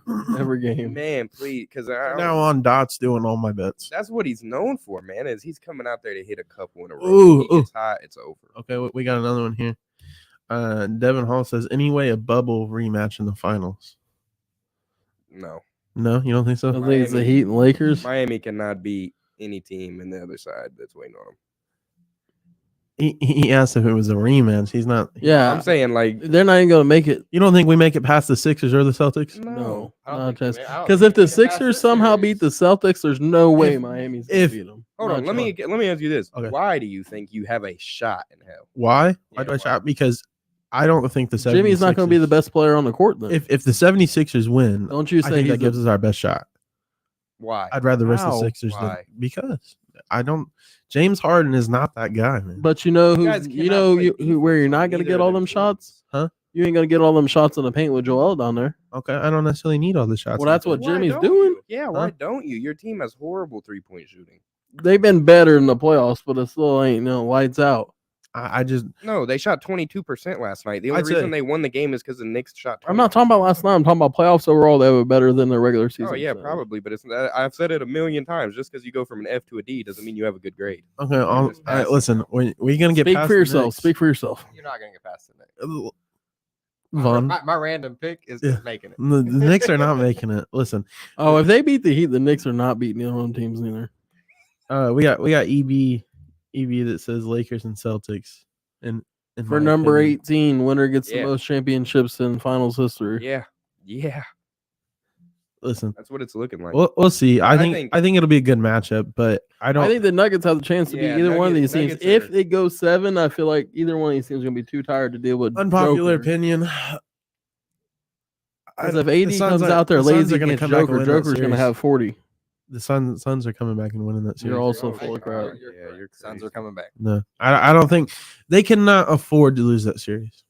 game. Man, please, because Now on Dot's doing all my bets. that's what he's known for, man. Is he's coming out there to hit a couple in a row. Ooh, He gets hot, it's over. Okay, we got another one here. Devin Hall says, anyway, a bubble rematch in the finals. No, No, you don't think so? I think it's the Heat and Lakers. Miami cannot beat any team in the other side that's waiting on them. He asked if it was a rematch. He's not. Yeah, I'm saying like they're not even gonna make it. You don't think we make it past the Sixers or the Celtics? No, I don't not think we just may- I don't because think if the we can pass Sixers this somehow series. beat the Celtics, there's no way If- Miami's gonna if- beat them. hold on, let me ask you this. Okay. Why do you think you have a shot in hell? Why? Why Yeah, do I why? shout? Because I don't think the 76ers. Jimmy's not going to be the best player on the court. Then If the 76ers win, don't you I say think he's that gives us our best shot. Why? I'd rather risk the How? Sixers Why? because James Harden is not that guy, man. But you know who guys you cannot know play who where you're defense not on gonna either get of all them them shots? Huh? You ain't gonna get all them shots in the paint with Joel down there. Okay, I don't necessarily need all the shots. Well, that's what Why Jimmy's don't doing. you? Yeah, why don't you? Your team has horrible 3-point shooting. They've been better in the playoffs, but it still ain't lights out. I just No, they shot 22% last night. The only I'd say- reason they won the game is because the Knicks shot. 20. I'm not talking about last night. I'm talking about playoffs overall. They were better than their regular season. Oh yeah, so. probably, but it's. I've said it a million times. Just because you go from an F to a D doesn't mean you have a good grade. okay. You're just All right, passing. listen, we're gonna get Speak past for the yourself. Knicks. Speak for yourself. You're not gonna get past the Knicks. Vaughn. My random pick is Yeah. making it. The Knicks are not making it. Listen, Oh, if they beat the Heat, the Knicks are not beating the other teams either. we got EB that says Lakers and Celtics, and For number 18, winner gets the Yeah. most championships in finals history. Yeah, Listen, that's what it's looking like. we'll see. I I think think- it'll be a good matchup, but I don't. I think the Nuggets have the chance to Yeah, beat either one of these Nuggets teams. If are- it goes 7, I feel like either one of these teams is going to be too tired to deal with. unpopular Joker. opinion. Because if AD comes out there lazy against Joker, Joker's going to have 40. the Suns are coming back and winning that series. You're also Oh, full of God. crap. Yeah, your Suns crazy. are coming back. No, I don't think they cannot afford to lose that series.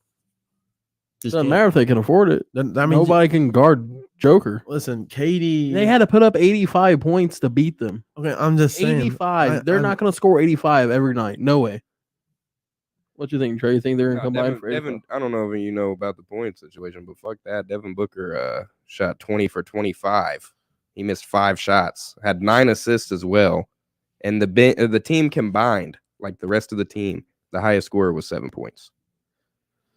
Just Doesn't can't. matter if they can afford it. That means Nobody can guard Joker. listen, KD. They had to put up 85 points to beat them. Okay, I'm just saying. 85. They're not going to score 85 every night. No way. What you think, Trey? You think they're going to No, combine for 85? Devin, I don't know if you know about the point situation, but fuck that. Devin Booker shot 20 for 25. He missed 5 shots, had 9 assists as well. And the team combined, like the rest of the team, the highest scorer was 7 points.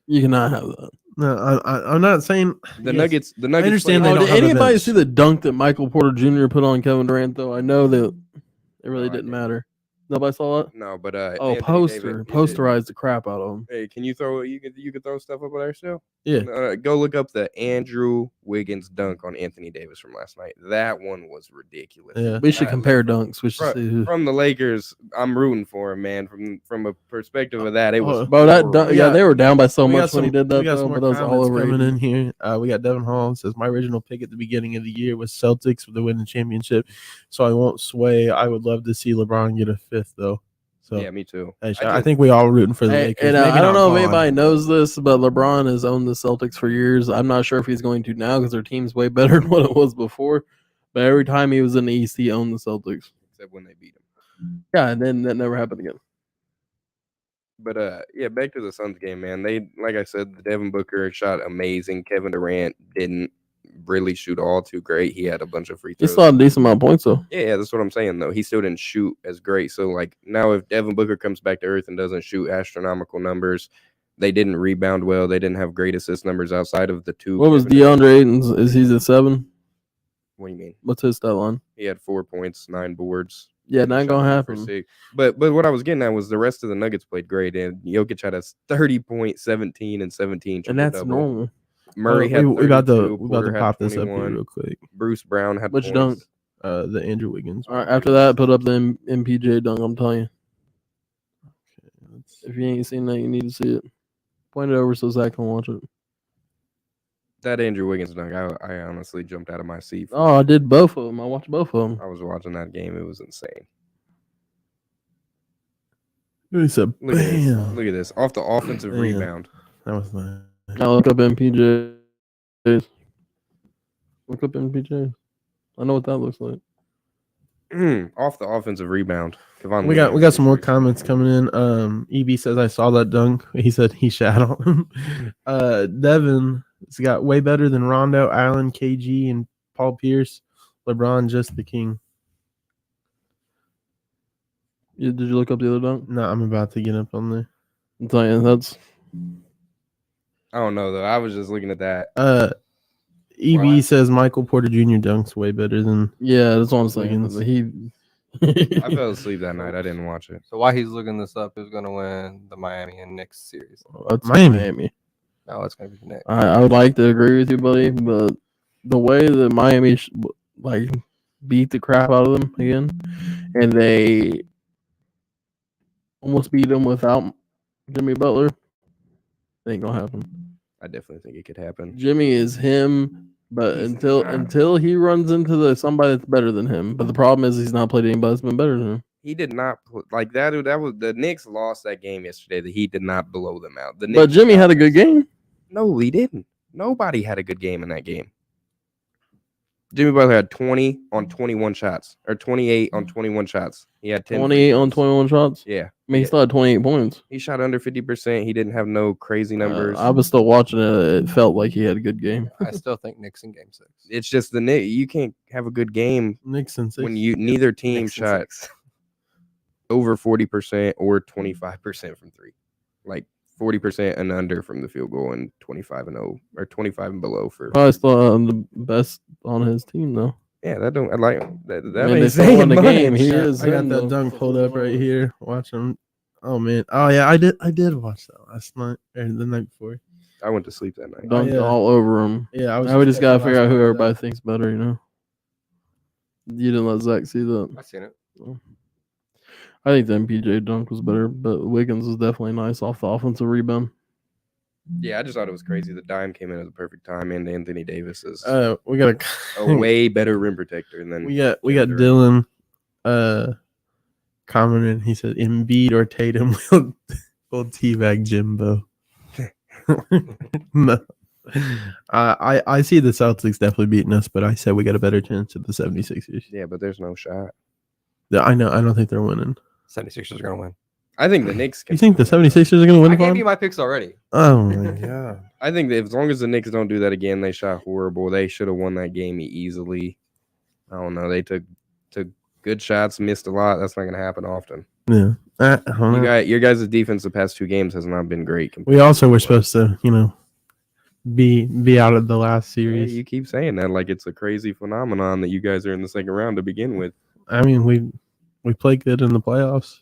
You cannot have that. No, I'm not saying The Yes. Nuggets. understand played- they don't Did have a anybody bench. see the dunk that Michael Porter Jr. put on Kevin Durant, though? I know that it really No, I didn't didn't. matter. Nobody saw it? No, but Oh, Anthony Davis- posterized the crap out of him. Hey, can you throw? You could throw stuff up there still. Yeah. Go look up the Andrew Wiggins dunk on Anthony Davis from last night. That one was ridiculous. Yeah. We should Uh, compare dunks. We should Bro, see who. From the Lakers, I'm rooting for him, man. From a perspective of that, it was. Bro, that horrible. dunk, We yeah, got- they were down by so We got much when he some- did that, we got though, some but more that was all comments over coming AD. in here. We got Devin Hall says my original pick at the beginning of the year was Celtics with the winning championship, so I won't sway. I would love to see LeBron get a 5th though. So Yeah, me too. hey, I I just- think we all rooting for the Hey, Lakers. and Maybe I don't not know if Vaughn. anybody knows this, but LeBron has owned the Celtics for years. I'm not sure if he's going to now because their team's way better than what it was before. But every time he was in the East, he owned the Celtics. except when they beat him. Yeah, and then that never happened again. But yeah, back to the Suns game, man. They, like I said, Devin Booker shot amazing. Kevin Durant didn't really shoot all too great. He had a bunch of free He throws. still had a decent amount of points, though. Yeah, that's what I'm saying though. He still didn't shoot as great. So like now, if Devin Booker comes back to earth and doesn't shoot astronomical numbers, they didn't rebound well. They didn't have great assist numbers outside of the 2. What was Kevin Durant- DeAndre Ayton's? Is he at 7? What do you mean? What's his stat line? He had 4 points, 9 boards. Yeah, not Shot gonna 1 for happen. 6. But what I was getting at was the rest of the Nuggets played great, and Jokic had a 30-point, 17 and 17. And that's triple-double. normal. Murray had we about 32, to we about Porter to had pop this up 21, here real quick. Bruce Brown had Which points. dunk? The Andrew Wiggins. All right, after that, put up the MPJ dunk. I'm telling you. If you ain't seen that, you need to see it. Point it over so Zach can watch it. That Andrew Wiggins dunk, I honestly jumped out of my seat. Oh, I did both of them. I watched both of them. I was watching that game. It was insane. He said, Look at this. "Bam." Look at this. Off the offensive Bam. rebound. That was nice. I look up MPJ. Look up MPJ. I know what that looks like. Off the offensive rebound. Kevon We got Looney. some more comments coming in. EB says I saw that dunk. He said he shat on him. Devin has got way better than Rondo, Allen, KG, and Paul Pierce. LeBron just the king. Did you look up the other dunk? No, I'm about to get up on there. I'm telling you, that's I don't know though. I was just looking at that. EB Why? says Michael Porter Jr. dunks way better than that's what I'm saying. Wiggins. He I fell asleep that night. I didn't watch it. So while he's looking this up, who's gonna win the Miami and Knicks series? That's Miami. No, it's gonna be the Knicks. I would like to agree with you, buddy, but the way that Miami beat the crap out of them again, and they almost beat them without Jimmy Butler, ain't gonna happen. I definitely think it could happen. Jimmy is him, but He's until not. until he runs into somebody that's better than him. But the problem is he's not played anybody that's been better than him. He did not like that. That was the Knicks lost that game yesterday. The Heat did not blow them out. The But Knicks Jimmy had a shot- good game. No, he didn't. Nobody had a good game in that game. Jimmy Butler had 20 on 21 shots, or 28 on 21 shots. He had 10 free 28 on throws. 21 shots. Yeah, I mean, he still had 28 points. he shot under 50%. He didn't have no crazy numbers. I was still watching it. It felt like he had a good game. I still think Knicks in game 6. It's just the Knicks. You can't have a good game Knicks and 6. when neither team Knicks in shot 6. over 40% or 25% from three, like 40% and under from the field goal, and 25 and 0 or 25 and below for. Probably still the best on his team though. Yeah, that don't I like that. That I mean, they ain't still won saying the game. much. He is. I got in, that though. dunk pulled up right here. Watch him. Oh man. Oh yeah, I did watch that last night or the night before. I went to sleep that night. Dunked yeah. all over him. Yeah, I was. Now we just gotta checking figure out last who night. everybody thinks better. You know. You didn't let Zach see that. I seen it. I think the MPJ dunk was better, but Wiggins was definitely nice off the offensive rebound. Yeah, I just thought it was crazy. The dime came in at the perfect time, and Anthony Davis is We got a way better rim protector than we got Kevin Dylan. Commented. He said Embiid or Tatum will teabag Jimbo. No. I see the Celtics definitely beating us, but I said we got a better chance at the 76ers. Yeah, but there's no shot. Yeah, I know. I don't think they're winning. 76ers are going to win. I think the Knicks. You think the 76ers are going to win? I gave Vaughn? you my picks already. Oh my god! I think that as long as the Knicks don't do that again, they shot horrible. They should have won that game easily. I don't know. They took good shots, missed a lot. That's not going to happen often. Yeah. I don't know. Your guys' defense the past 2 games has not been great. We also were supposed to, be out of the last Yeah, series. you keep saying that like it's a crazy phenomenon that you guys are in the second round to begin with. I mean, we played good in the playoffs.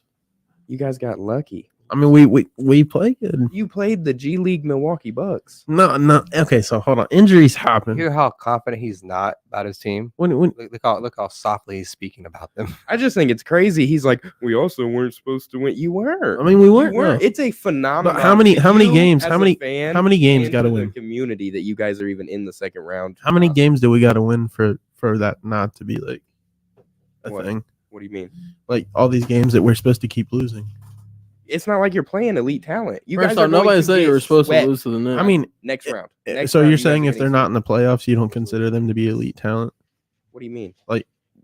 You guys got lucky. I mean, we played good. You played the G League Milwaukee Bucks. No. Okay, so hold on. Injuries happen. You hear how confident he's not about his team? When Look how softly he's speaking about them. I just think it's crazy. He's like, we also weren't supposed to win. You were. I mean, we You weren't. were. no. It's a phenomenon. But how many You games? as How a many fan games and got to to the win? community that you guys are even in the second round. How many games do we got to win for that not to be like a What? thing? What do you mean? Like all these games that we're supposed to keep losing. It's not like you're playing elite talent. You First guys are off, going nobody to said you get were supposed swept to lose to the Knicks. I mean, next round. Next so round, you're you guys saying are if they're getting not in swept. the playoffs, you don't consider them to be elite talent? What do you mean?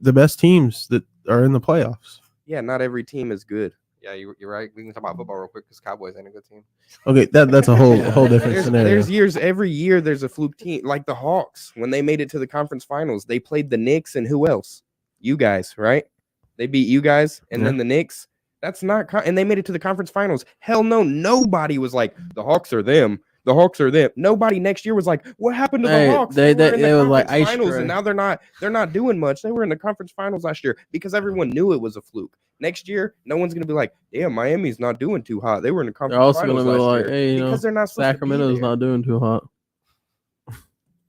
The best teams that are in the playoffs. Yeah, not every team is good. Yeah, you're right. We can talk about football real quick because Cowboys ain't a good team. Okay, that's a whole different There's scenario. years, every year there's a fluke team, like the Hawks. When they made it to the conference finals, they played the Knicks and who else? You guys, right? They beat you guys and then the Knicks. That's not, and they made it to the conference finals. Hell no, nobody was like, the Hawks are them. The Hawks are them. Nobody next year was like, what happened to Hey, the Hawks? they were in the were like conference ice finals, tray. and now they're not doing much. They were in the conference finals last year because everyone knew it was a fluke. Next year, no one's gonna be like, damn, Miami's not doing too hot. They were in the conference They're also finals going to be last like, year hey, because they're not supposed to be Sacramento's there. not doing too hot.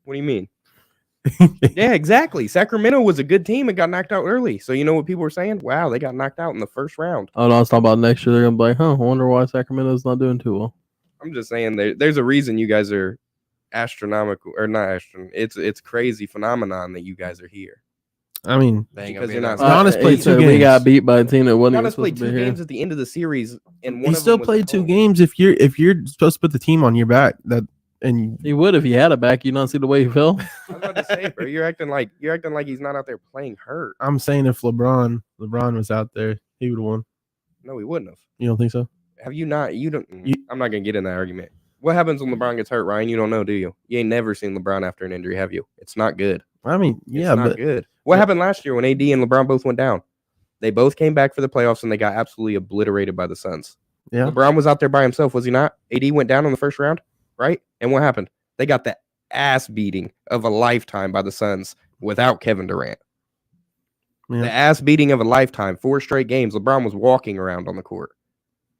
What do you mean? Yeah, exactly. Sacramento was a good team and got knocked out early. So you know what people were saying? Wow, they got knocked out in the first round. Oh, no, I was talking about next year. They're going to be like, I wonder why Sacramento's not doing too well. I'm just saying there's a reason you guys are astronomical or not astronomical. It's crazy phenomenon that you guys are here. I mean, They ain't Because gonna be you're enough. not- Giannis He played 2 said We games. got beat by a team that wasn't even Giannis played supposed to 2 be here. games at the end of the series, and one he of still them was played at 2 home. games. If you're supposed to put the team on your back, and He would if he had it back. You not see the way he fell? I was about to say, bro, you're acting like he's not out there playing hurt. I'm saying if LeBron was out there, he would have won. No, he wouldn't have. You don't think so? Have you not? You don't. You- I'm not gonna get in that argument. What happens when LeBron gets hurt, Ryan? You don't know, do you? You ain't never seen LeBron after an injury, have you? It's not good. I mean, yeah, It's not but good. What happened last year when AD and LeBron both went down? They both came back for the playoffs and they got absolutely obliterated by the Suns. yeah, LeBron was out there by himself, was he not? AD went down in the first round, right? And what happened? They got the ass beating of a lifetime by the Suns without Kevin Durant. Yeah. The ass beating of a lifetime, 4 straight games. LeBron was walking around on the court.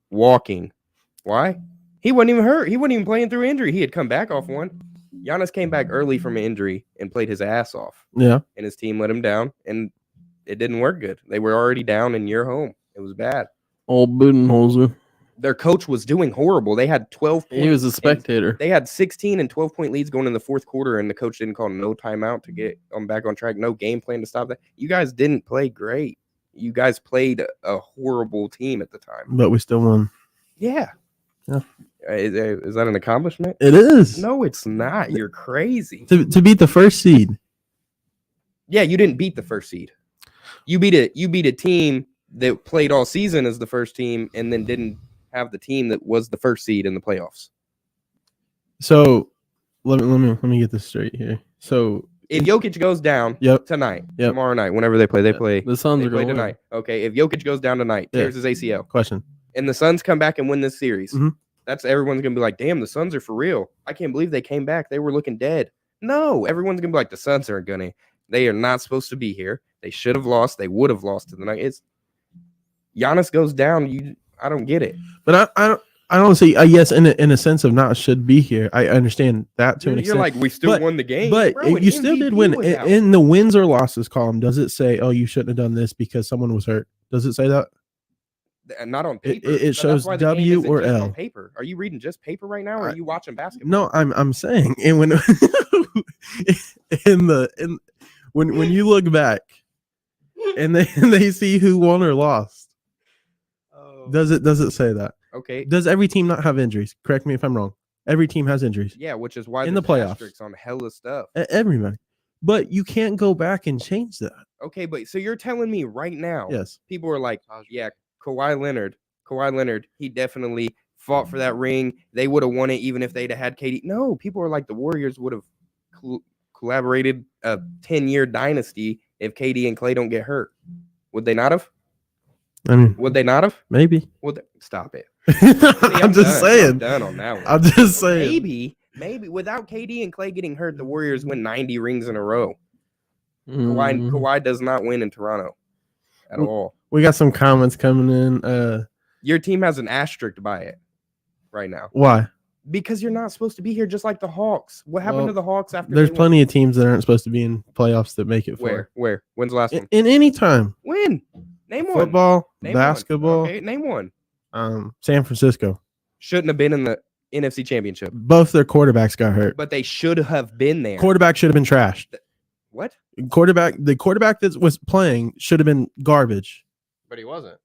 Walking. Why? He wasn't even hurt. He wasn't even playing through injury. He had come back off one. Giannis came back early from an injury and played his ass off. yeah. And his team let him down, and it didn't work good. They were already down in your home. It was bad. Old Budenholzer. Their coach was doing horrible. They had 12 points. He was a spectator. They had 16 and 12-point leads going in the fourth quarter, and the coach didn't call no timeout to get them back on track. No game plan to stop that. You guys didn't play great. You guys played a horrible team at the time. But we still won. Yeah. Yeah. Is that an accomplishment? It is. No, it's not. You're crazy. To beat the first seed. Yeah, you didn't beat the first seed. You beat a team that played all season as the first team and then didn't have the team that was the first seed in the playoffs. So let me get this straight here. So if Jokic goes down tonight, tomorrow night, whenever they play, The Suns they are play going to tonight. Okay, if Jokic goes down tonight, tears his ACL, question. and the Suns come back and win this series, Mhm. that's everyone's gonna be like, damn, the Suns are for real. I can't believe they came back. They were looking dead. No, everyone's gonna be like, the Suns aren't gonna. They are not supposed to be here. They should have lost. They would have lost to the Nuggets. Giannis goes down. I don't get it. But I don't see. Yes, in a sense of not should be here. I understand that to an You're extent. like, we still won the game, But bro, you still did win. In the wins or losses column, does it say, "Oh, you shouldn't have done this because someone was hurt"? Does it say that? Not on paper. It But shows that's why the game W isn't or just on L. paper. Are you reading just paper right now, or are you watching basketball? No, I'm saying, and when when you look back and they see who won or lost, does it say that? Okay. Does every team not have injuries? Correct me if I'm wrong. Every team has injuries. Yeah, which is why In the there's playoffs. asterisks on hella stuff. Everybody. But you can't go back and change that. Okay, but so you're telling me right now, Yes. people are like, yeah, Kawhi Leonard, he definitely fought for that ring. They would have won it even if they'd have had KD. No, people are like, the Warriors would have collaborated a 10-year dynasty if KD and Klay don't get hurt. Would they not have? I mean, Would they not have? maybe. Stop it. I'm just saying. I'm done on that one. I'm just saying. Maybe without KD and Klay getting hurt, the Warriors win 90 rings in a row. Mhm. Kawhi does not win in Toronto at all. We got some comments coming in. Your team has an asterisk by it right now Why? because you're not supposed to be here, just like the Hawks. What happened Well, to the Hawks after? There's they plenty of teams that aren't supposed to be in playoffs that make it won? far. Where? When's the last one? In any time. When? Name one. Football, Name basketball, One. Okay, name one. San Francisco. Shouldn't have been in the NFC Championship, Both their quarterbacks got hurt. but they should have been there. Quarterback should have been trashed. What? The quarterback that was playing should have been garbage. But he wasn't.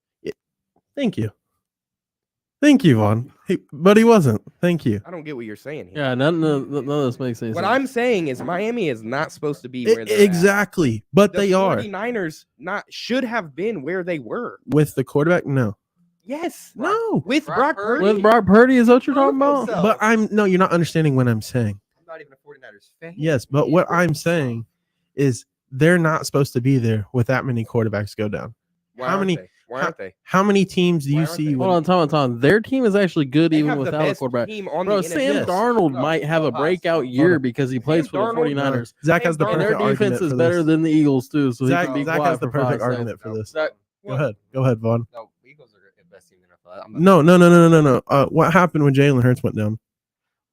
Thank you, Vaughn. But he wasn't. Thank you. I don't get what you're saying here. Yeah, none of this makes any What sense. I'm saying is Miami is not supposed to be where they're Exactly, but at. they The are 49ers should have been where they were. with the quarterback. No, Yes. no. With Brock Purdy. With Brock Purdy, is that what you're talking Prove about? yourself. But you're not understanding what I'm saying. I'm not even a 49ers fan. Yes, but what I'm saying is they're not supposed to be there with that many quarterbacks go down. Why how aren't many- they? Why aren't they? How many teams do Why you aren't see? they? when- Hold on, Tom. Their team is actually good They even have the without a best quarterback. team on Bro, the Sam NFC. Darnold No, might have a no, breakout hold year on. because he plays Sam for the Darnold- 49ers. Zach has the Sam And perfect their Darnold defense argument is for better this. than the Eagles, too. So Zach, he can be Zach quiet has the for perfect 5 argument seconds. for this. Zach, Go ahead, Vaughn. No, Eagles are the best team in the NFL. No. What happened when Jalen Hurts went down?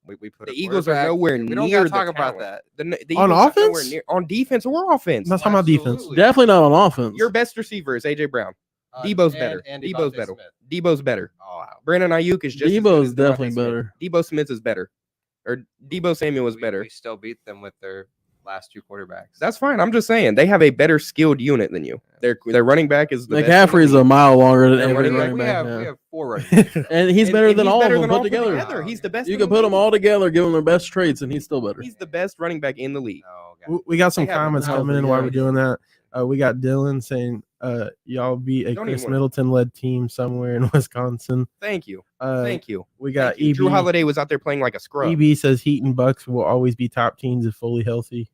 We put The a Eagles are quarterback- nowhere We near don't gotta the talk about talent. that. The On Eagles are nowhere offense? near- on defense or offense. I'm not talking about defense. Absolutely. Definitely not on offense. Your best receiver is AJ Brown. Debo's better. and Debo's Devontae better. Smith. Debo's better. Oh, wow. Brandon Ayuk is just as good Debo's as Devontae definitely Smith. better. Debo Smith is better, or Debo Samuel is better. We still beat them with their last two quarterbacks. That's fine. I'm just saying they have a better skilled unit than you. Their running back is the best in the McCaffrey's a league. mile longer than They're every running back. running we back. have yeah. we have 4 running backs. And he's better than all of them put put together. He's the best. You in can the put them league. all together, give them their best traits, and he's still better. He's the best running back in the league. No, We got some They have comments thousands coming in of while we're yards. doing that. We got Dylan saying, y'all beat a Don't Chris even- Middleton led team somewhere in Wisconsin. Thank you. Thank you. We got Thank you. Drew EB. Holiday was out there playing like a scrub. EB says Heat and Bucks will always be top teams if fully healthy.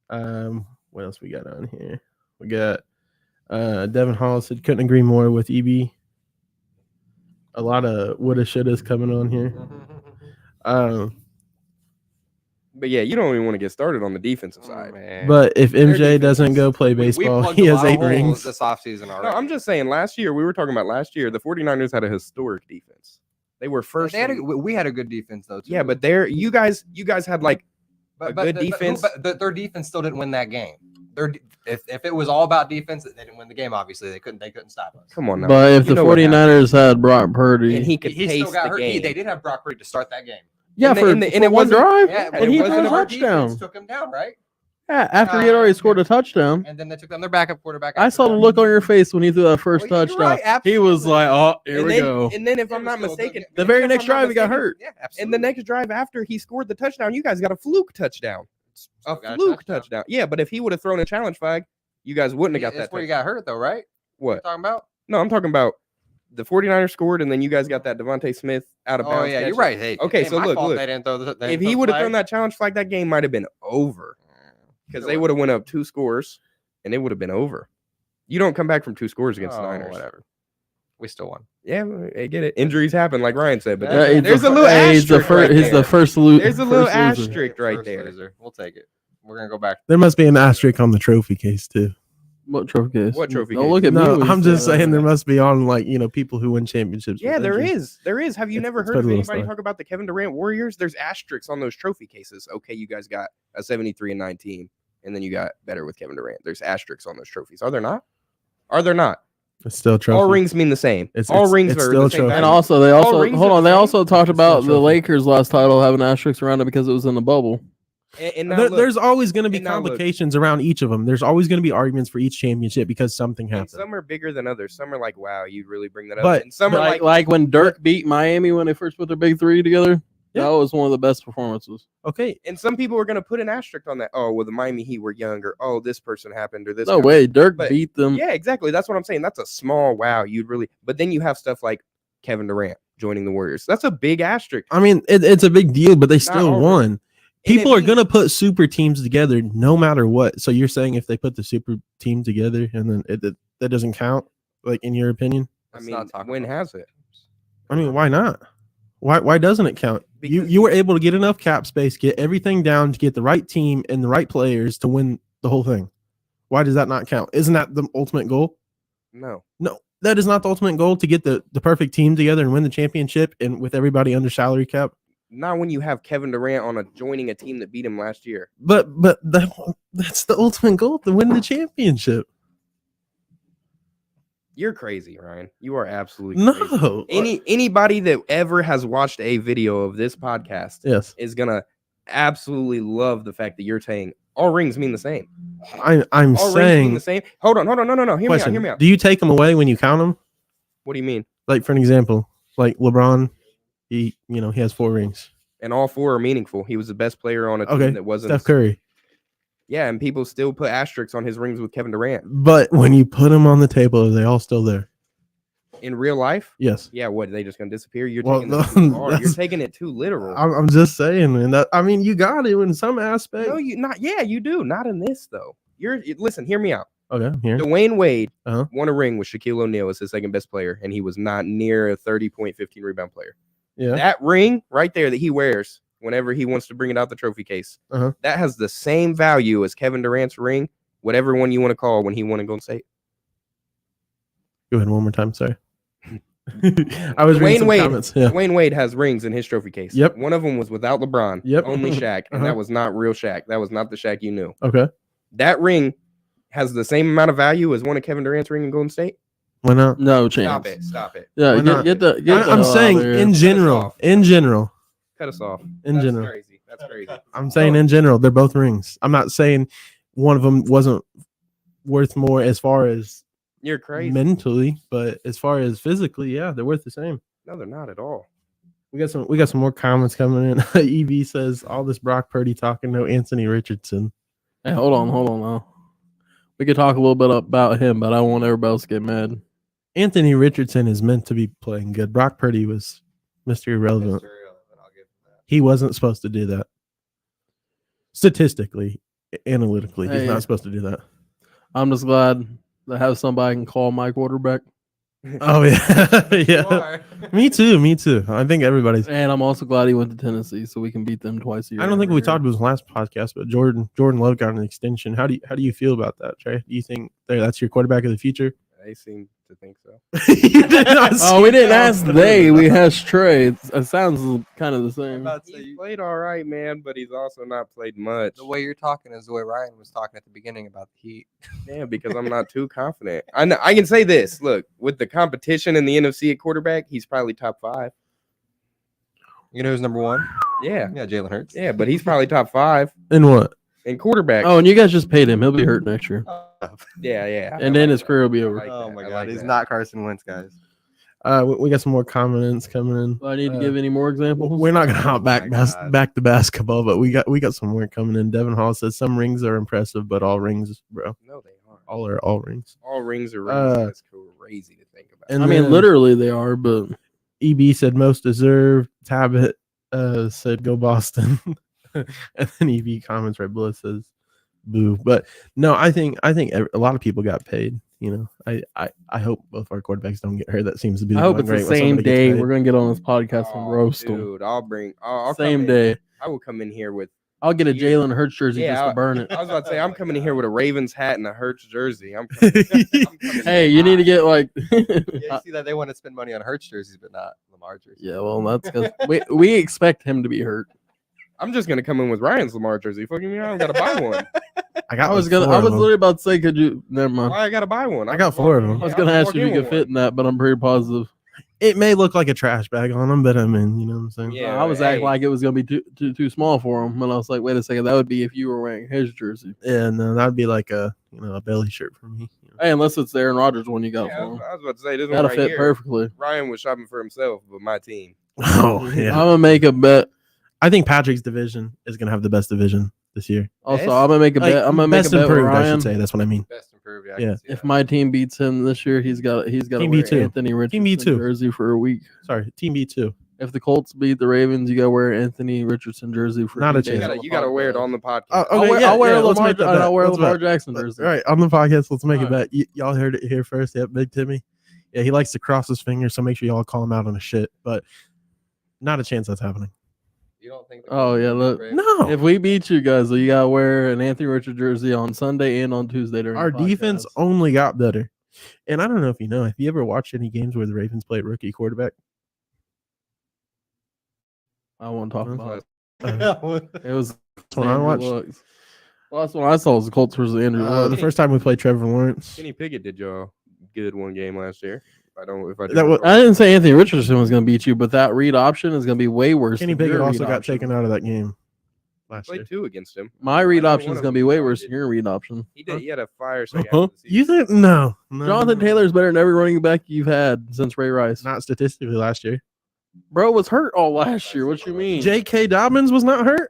What else we got on here? We got Devin Hall said couldn't agree more with EB. A lot of woulda shouldas coming on here. But yeah, you don't even want to get started on the defensive Oh, side. man. But if Their MJ defense doesn't is- go play We baseball, plugged he a has lot of 8 holes rings. this offseason already. No, I'm just saying. Last year, we were talking about last year. The 49ers had a historic defense. They were first. They had in- we had a good defense though. Too. yeah, but you guys had like a good but defense. their defense still didn't win that game. If it was all about defense, they didn't win the game. Obviously, they couldn't stop us. come on now. But if You the know what happened. 49ers had Brock Purdy, And he could He pace still got the hurt. game. They did have Brock Purdy to start that game. yeah, and for it one wasn't- drive, Yeah, but and he it threw a wasn't our touchdown. Took him down, right? Yeah, after he had already scored a touchdown. And then they took down their backup quarterback. I after saw the that. look on your face when he threw that first Oh, yeah, you're touchdown. right, He was absolutely. like, "Oh, here And we then, go." And then, if It I'm not was still a good mistaken, game. The very if next I'm not drive, he got mistaken, hurt. Yeah, And absolutely. the next drive after he scored the touchdown, you guys got a fluke touchdown. Still A got fluke touchdown. Yeah, but if he would have thrown a challenge flag, you guys wouldn't have got That's that where you touchdown. got hurt, though, right? What? What? Talking about? No, I'm talking about the 49ers scored, and then you guys got that Devontae Smith out of Oh bounds. yeah, catch. you're right. Hey, Okay, it ain't so my look, fault look. They didn't throw the, they If didn't he throw the would have flag. thrown that challenge flag, that game might have been over because they would have went up 2 scores, and it would have been over. You don't come back from 2 scores against the Niners. Whatever. We still won. Yeah, I get it. Injuries happen, like Ryan said, but Yeah, there's a little he's asterisk right he's the there. first loser. There's a little first loser. asterisk right First there. loser. We'll take it. We're gonna go back. There must be an asterisk on the trophy case too. What trophy case? What trophy Don't case? look at me. No, when you I'm say just that. saying there must be on like people who win championships. Yeah, with there injuries. is. There is. Have you It's- never it's heard quite of a little anybody story. talk about the Kevin Durant Warriors? There's asterisks on those trophy cases. Okay, you guys got a 73-19, and then you got better with Kevin Durant. There's asterisks on those trophies. Are there not? Are there not? It's still a trophy. All rings mean the same. It's- All it's- rings it's are still the a same trophy. And value. also, they All also rings hold are on. the They same? also talked It's still a about the trophy. Lakers' last title having asterisks around it because it was in the bubble. And now There- look, there's always going to be and now look. complications around each of them. There's always going to be arguments for each championship because something and happened. some are bigger than others. Some are like, wow, you really bring that up. But- and some are Like, like, when Dirk beat Miami when they first put their big three together. Yeah. That was one of the best performances. Okay, and some people are going to put an asterisk on that. Oh, well, the Miami Heat were younger. Oh, this person happened or this. No guy. way, Dirk But- beat them. Yeah, exactly. That's what I'm saying. That's a small wow. You'd really, but then you have stuff like Kevin Durant joining the Warriors. That's a big asterisk. I mean it's a big deal, but they still all won. And People it are means- going to put super teams together no matter what. So you're saying if they put the super team together and then that doesn't count, like in your opinion? I Let's mean, not talk when about has it? I mean, why not? Why doesn't it count? Because- You were able to get enough cap space, get everything down to get the right team and the right players to win the whole thing. Why does that not count? Isn't that the ultimate goal? No. No, that is not the ultimate goal to get the perfect team together and win the championship and with everybody under salary cap. Not when you have Kevin Durant joining a team that beat him last year. But that's the ultimate goal to win the championship. You're crazy, Ryan. You are absolutely crazy. No. Anybody that ever has watched a video of this podcast Yes. is gonna absolutely love the fact that you're saying all rings mean the same. I'm All rings mean saying the same. Hold on. No. Hear question, me out. do you take them away when you count them? What do you mean? Like for an example, like LeBron, he has 4 rings. And all 4 are meaningful. He was the best player on a team Okay, that wasn't. Steph Curry. Yeah, and people still put asterisks on his rings with Kevin Durant. But when you put them on the table, are they all still there? In real life, Yes. yeah, what, are they just gonna disappear? You're Well, taking it no, too far. You're that's- taking it too literal. I'm just saying, man. That I mean, you got it in some aspect. No, you not. Yeah, you do. Not in this though. Listen. Hear me out. Okay, here. Dwayne Wade Uh-huh. won a ring with Shaquille O'Neal as his second best player, and he was not near a 30-point, 15 rebound player. Yeah. That ring right there that he wears whenever he wants to bring it out the trophy case, Uh-huh. that has the same value as Kevin Durant's ring, whatever one you want to call when he won in Golden State. Go ahead one more time. Sorry. I was reading some Wade. comments. Yeah. Dwayne Wade has rings in his trophy case. Yep. One of them was without LeBron. Yep. Only Shaq, and that Uh-huh. was not real Shaq. That was not the Shaq you knew. Okay. That ring has the same amount of value as one of Kevin Durant's ring in Golden State. Why not? No chance. Stop it. Yeah, Why not? get the. Get the I'm hell saying out of here. in general. off. In general. Cut us off. In That's general. crazy. That's crazy. I'm saying in general, they're both rings. I'm not saying one of them wasn't worth more as far as You're crazy. mentally, but as far as physically, yeah, they're worth the same. No, they're not at all. We got some more comments coming in. EV says all this Brock Purdy talking, no Anthony Richardson. Hey, hold on now. We could talk a little bit about him, but I don't want everybody else to get mad. Anthony Richardson is meant to be playing good. Brock Purdy was Mr. Irrelevant. He wasn't supposed to do that. Statistically, analytically, he's Hey. not supposed to do that. I'm just glad to have somebody can call my quarterback, Oh yeah, yeah. Me too. I think everybody's. and I'm also glad he went to Tennessee so we can beat them twice a year. I don't think we talked about this last podcast, but Jordan Love got an extension. How do you feel about that, Trey? Do you think that's your quarterback of the future? They seem to think so. You did not Oh, we didn't ask they. We asked Trey. It sounds kind of the same. He's played all right, man, but he's also not played much. The way you're talking is the way Ryan was talking at the beginning about the Heat. Yeah, because I'm not too confident. I know, I can say this. Look, with the competition in the NFC at quarterback, he's probably top 5. You know who's number 1? Yeah, Yeah, Jalen Hurts. yeah, but he's probably top 5. In what? And quarterback. Oh, and you guys just paid him. He'll be hurt next year, yeah. And then his career will be over. like Oh that. my I god, like he's that. not Carson Wentz, guys. We got some more comments coming in. Do I need to give any more examples? We're not gonna hop my God. back to basketball, but we got some more coming in. Devin Hall says some rings are impressive, but all rings, bro. No, they aren't. All rings. All rings are rings. That's crazy to think about. And I mean, then literally they are, but EB said most deserved. Tabit said go Boston. And then EB comments right below says boo. But no, I think a lot of people got paid. You know, I hope both our quarterbacks don't get hurt. That seems to be. I hope it's the same day we're gonna get on this podcast and roast them. Dude, I'll come Same in. day. I will come in here with. I'll get a Yeah. Jalen Hurts jersey Yeah, just to burn it. I was about to say I'm coming in here with a Ravens hat and a Hurts jersey. I'm coming Hey, you need to get like. Yeah, you see that they want to spend money on Hurts jerseys, but not Lamar jerseys. Yeah, well, that's because we expect him to be hurt. I'm just gonna come in with Ryan's Lamar jersey. Fucking me, I don't gotta buy one. I was literally about to say, could you? Never mind. Why I gotta buy one? I got 4 of them. I was gonna ask you if you could fit in that, but I'm pretty positive. It may look like a trash bag on them, but I mean, you know what I'm saying? Yeah, I was acting hey. like it was gonna be too small for him, and I was like, wait a second, that would be if you were wearing his jersey. Yeah, no, that'd be like a belly shirt for me. You know? Hey, unless it's the Aaron Rodgers one you got Yeah, I for was him, about to say this one that'll right fit here. perfectly. Ryan was shopping for himself, but my team. Oh I'm yeah. gonna make a bet. I think Patrick's division is gonna have the best division this year. Also, Best? I'm gonna make a bet. I'm gonna make a best bet with improved, I Ryan. should say. That's what I mean. Best improved. Yeah, I Yeah. can see If that. my team beats him this year, he's got to Team wear B2. Anthony Richardson B2. jersey for a week. Sorry, Team B2. If the Colts beat the Ravens, you got to wear Anthony Richardson jersey for Not a 2 days chance. on the You gotta wear it podcast. on the podcast. Oh, I'll okay, wear, yeah, I'll wear yeah, a let's Lamar, make that and I'll bet. wear a Let's Lamar bet. Jackson jersey. All right, on the podcast, let's make a All bet. Y'all heard it here first. Yep, Big Timmy. Yeah, he likes to cross his fingers, so make sure y'all call him out on his shit. But not a chance that's happening. You don't think? Oh, yeah, look. No, If we beat you guys, you got to wear an Anthony Richardson jersey on Sunday and on Tuesday during our the podcast. defense only got better. And I don't know if you know, have you ever watched any games where the Ravens played rookie quarterback? I won't talk Huh? about it. Uh, It was That's what I Andrew watched. Luck. Well, that's what I saw was the Colts versus Andrew Luck. The first time we played Trevor Lawrence. Kenny Pickett did y'all good one game last year. If I That was- I didn't say Anthony Richardson was going to beat you, but that read option is going to be way worse. Kenny than your Pickett also read got option. taken out of that game last year. played 2 against him. My read know option one is of going to be them way y'all worse did. than your read option. He did. He had a fire second. Huh? You think no? Jonathan Taylor's better than every running back you've had since Ray Rice. Not statistically last year. Bro was hurt all last year. What you mean? J.K. Dobbins was not hurt.